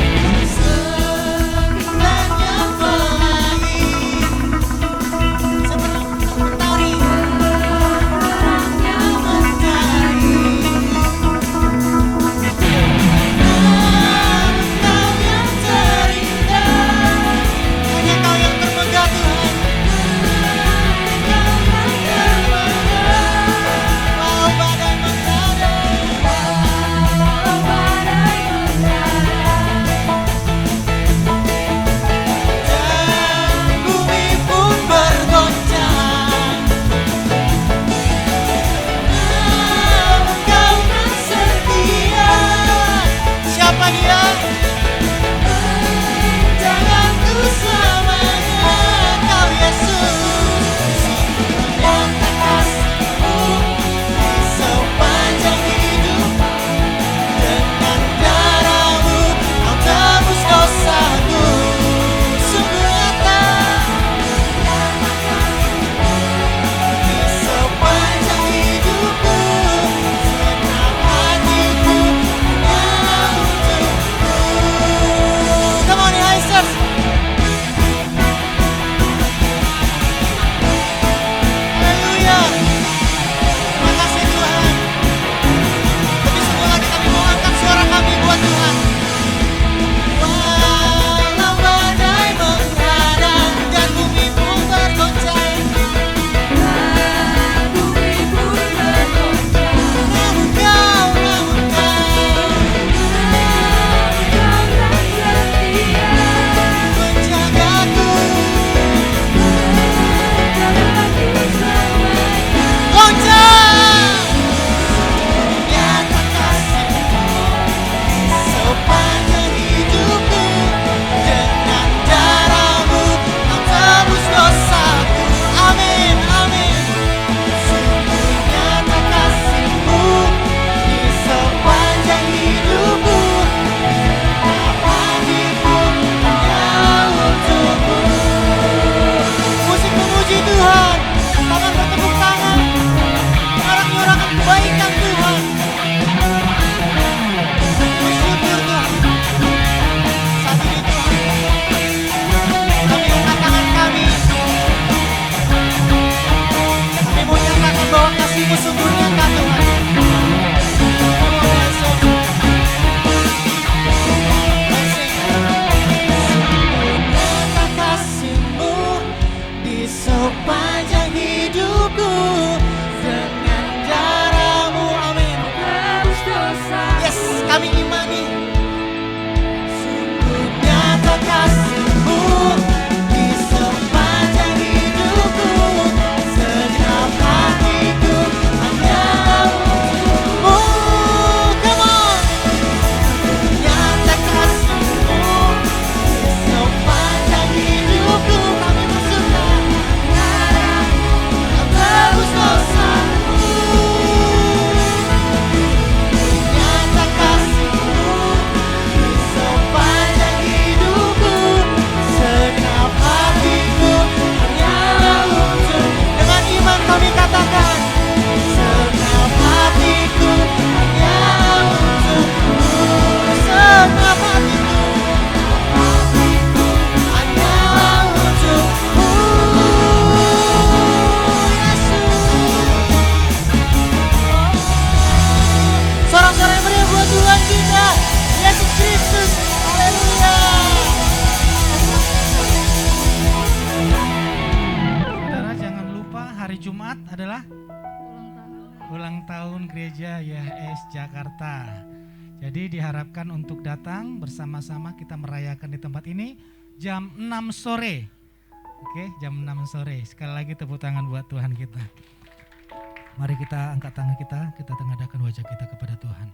Jumat adalah ulang tahun gereja YHS Jakarta. Jadi diharapkan untuk datang bersama-sama kita merayakan di tempat ini jam 6 sore. Oke, jam 6 sore. Sekali lagi tepuk tangan buat Tuhan kita. Mari kita angkat tangan kita tengadahkan wajah kita kepada Tuhan.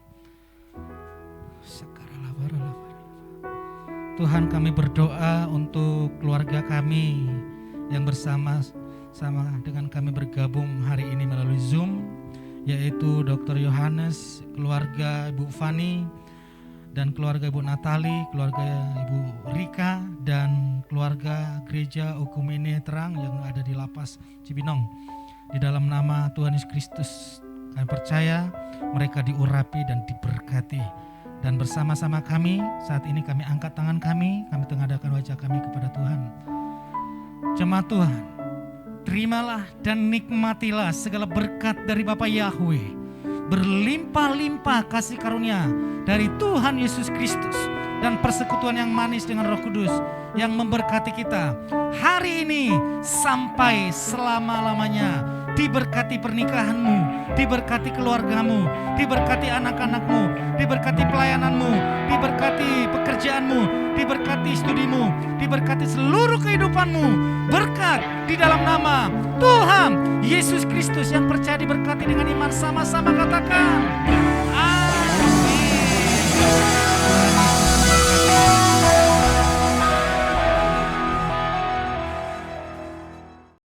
Tuhan, kami berdoa untuk keluarga kami yang bersama-sama dengan kami bergabung hari ini melalui Zoom, yaitu Dr. Yohanes, keluarga Ibu Fani, dan keluarga Ibu Natali, keluarga Ibu Rika, dan keluarga Gereja Okumene Terang yang ada di Lapas Cibinong. Di dalam nama Tuhan Yesus Kristus, kami percaya mereka diurapi dan diberkati. Dan bersama-sama kami, saat ini kami angkat tangan kami tengadahkan wajah kami kepada Tuhan. Jemaat Tuhan, terimalah dan nikmatilah segala berkat dari Bapa Yahweh. Berlimpah-limpah kasih karunia dari Tuhan Yesus Kristus dan persekutuan yang manis dengan Roh Kudus yang memberkati kita hari ini sampai selama-lamanya. Diberkati pernikahanmu, diberkati keluargamu, diberkati anak-anakmu, diberkati pelayananmu, diberkati pekerjaanmu, diberkati studimu, diberkati seluruh kehidupanmu. Berkat di dalam nama Tuhan Yesus Kristus. Yang percaya diberkati dengan iman sama-sama katakan